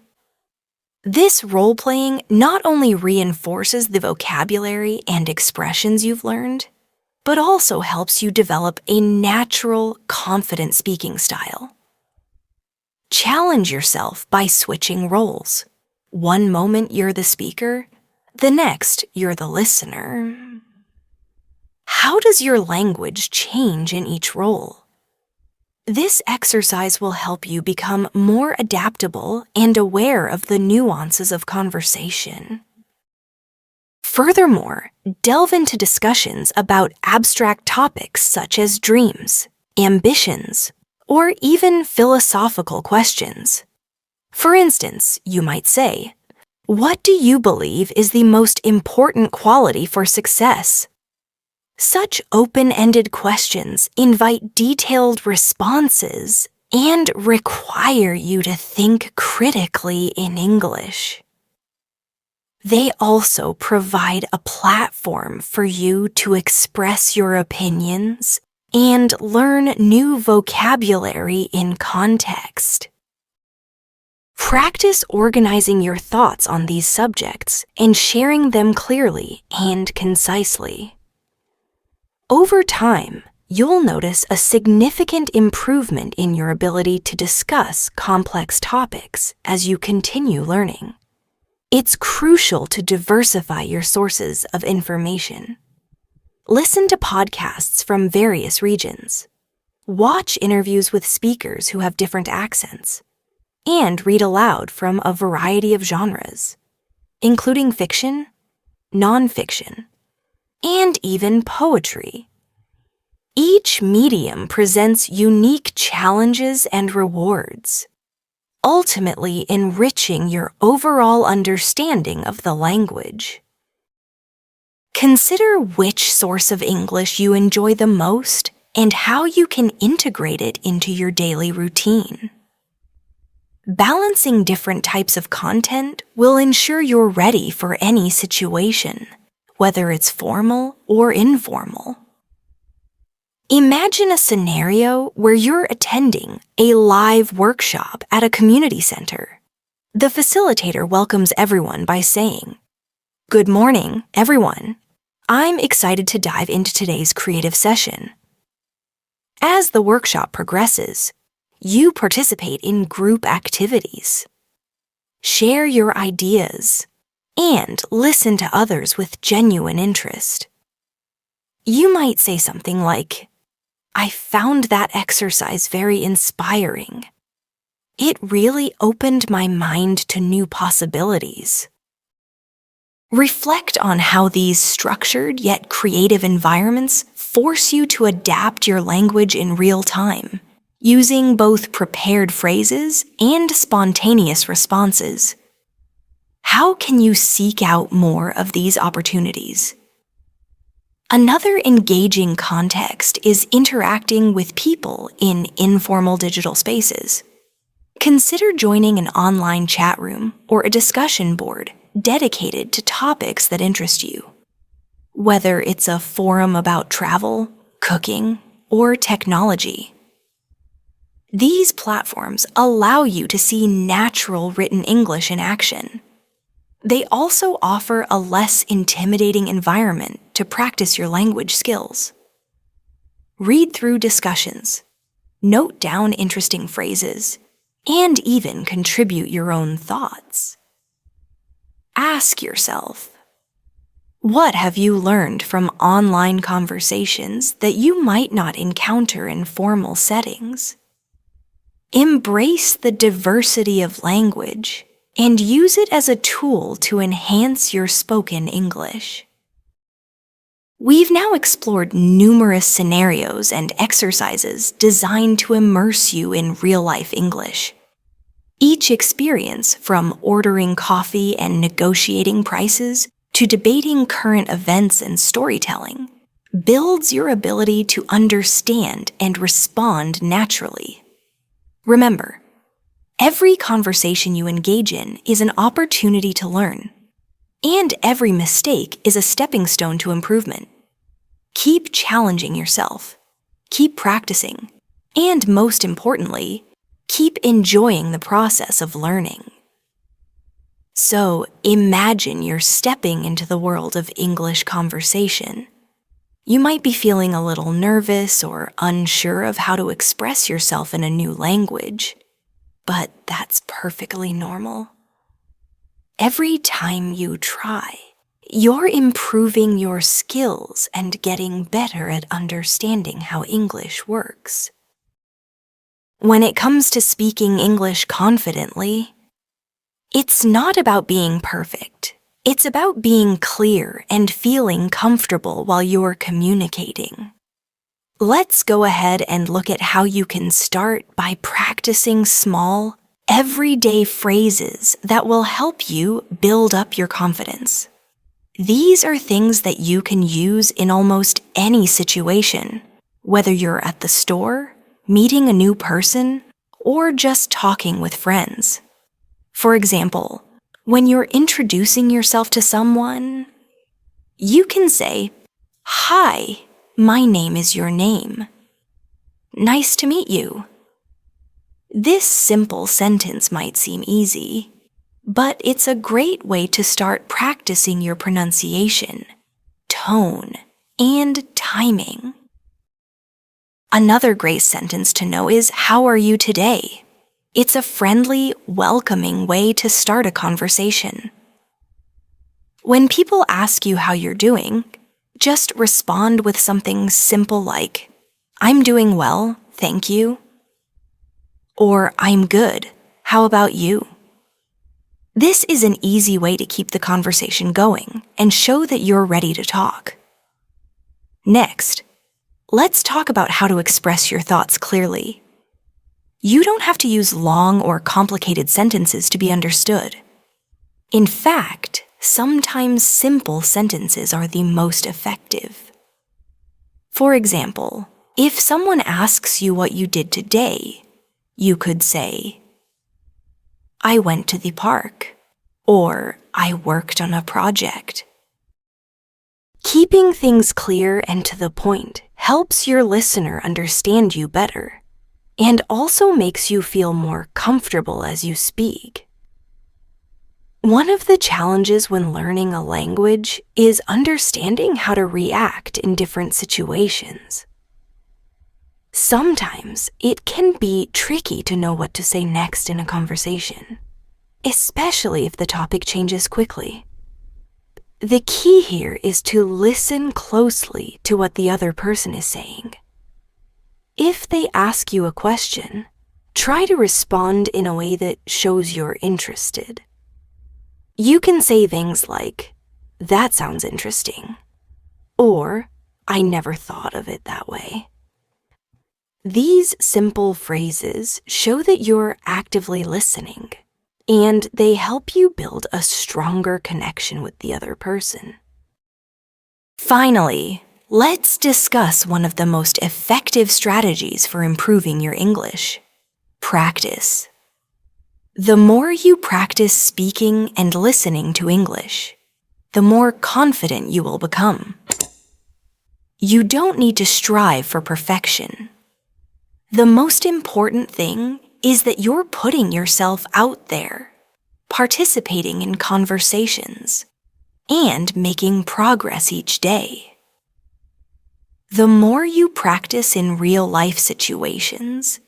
This role-playing not only reinforces the vocabulary and expressions you've learned, but also helps you develop a natural, confident speaking style. Challenge yourself by switching roles. One moment you're the speaker, the next you're the listener. How does your language change in each role? This exercise will help you become more adaptable and aware of the nuances of conversation. Furthermore, delve into discussions about abstract topics such as dreams, ambitions, or even philosophical questions. For instance, you might say, "What do you believe is the most important quality for success?" Such open-ended questions invite detailed responses and require you to think critically in English. They also provide a platform for you to express your opinions and learn new vocabulary in context. Practice organizing your thoughts on these subjects and sharing them clearly and concisely. Over time, you'll notice a significant improvement in your ability to discuss complex topics as you continue learning. It's crucial to diversify your sources of information. Listen to podcasts from various regions. Watch interviews with speakers who have different accents. And read aloud from a variety of genres, including fiction, nonfiction, and even poetry. Each medium presents unique challenges and rewards, ultimately enriching your overall understanding of the language. Consider which source of English you enjoy the most and how you can integrate it into your daily routine. Balancing different types of content will ensure you're ready for any situation, whether it's formal or informal. Imagine a scenario where you're attending a live workshop at a community center. The facilitator welcomes everyone by saying, "Good morning, everyone. I'm excited to dive into today's creative session." As the workshop progresses, you participate in group activities. Share your ideas and listen to others with genuine interest. You might say something like, "I found that exercise very inspiring. It really opened my mind to new possibilities." Reflect on how these structured yet creative environments force you to adapt your language in real time, using both prepared phrases and spontaneous responses. How can you seek out more of these opportunities? Another engaging context is interacting with people in informal digital spaces. Consider joining an online chat room or a discussion board dedicated to topics that interest you. Whether it's a forum about travel, cooking, or technology. These platforms allow you to see natural written English in action. They also offer a less intimidating environment to practice your language skills. Read through discussions, note down interesting phrases, and even contribute your own thoughts. Ask yourself, what have you learned from online conversations that you might not encounter in formal settings? Embrace the diversity of language and use it as a tool to enhance your spoken English. We've now explored numerous scenarios and exercises designed to immerse you in real-life English. Each experience, from ordering coffee and negotiating prices to debating current events and storytelling, builds your ability to understand and respond naturally. Remember, every conversation you engage in is an opportunity to learn, and every mistake is a stepping stone to improvement. Keep challenging yourself, keep practicing, and most importantly, keep enjoying the process of learning. So imagine you're stepping into the world of English conversation. You might be feeling a little nervous or unsure of how to express yourself in a new language, but that's perfectly normal. Every time you try, you're improving your skills and getting better at understanding how English works. When it comes to speaking English confidently, it's not about being perfect. It's about being clear and feeling comfortable while you're communicating. Let's go ahead and look at how you can start by practicing small, everyday phrases that will help you build up your confidence. These are things that you can use in almost any situation, whether you're at the store, meeting a new person, or just talking with friends. For example, when you're introducing yourself to someone, you can say, "Hi, my name is your name. Nice to meet you." This simple sentence might seem easy, but it's a great way to start practicing your pronunciation, tone, and timing. Another great sentence to know is, "How are you today?" It's a friendly, welcoming way to start a conversation. When people ask you how you're doing, just respond with something simple like, "I'm doing well, thank you." Or, "I'm good, how about you?" This is an easy way to keep the conversation going and show that you're ready to talk. Next, let's talk about how to express your thoughts clearly. You don't have to use long or complicated sentences to be understood. In fact, sometimes simple sentences are the most effective. For example, if someone asks you what you did today, you could say, "I went to the park," or "I worked on a project." Keeping things clear and to the point helps your listener understand you better, and also makes you feel more comfortable as you speak. One of the challenges when learning a language is understanding how to react in different situations. Sometimes it can be tricky to know what to say next in a conversation, especially if the topic changes quickly. The key here is to listen closely to what the other person is saying. If they ask you a question, try to respond in a way that shows you're interested. You can say things like, "That sounds interesting," or "I never thought of it that way." These simple phrases show that you're actively listening, and they help you build a stronger connection with the other person. Finally, let's discuss one of the most effective strategies for improving your English: practice. The more you practice speaking and listening to English, the more confident you will become. You don't need to strive for perfection. The most important thing is that you're putting yourself out there, participating in conversations, and making progress each day. The more you practice in real-life situations,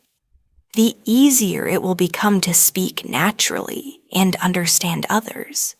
the easier it will become to speak naturally and understand others.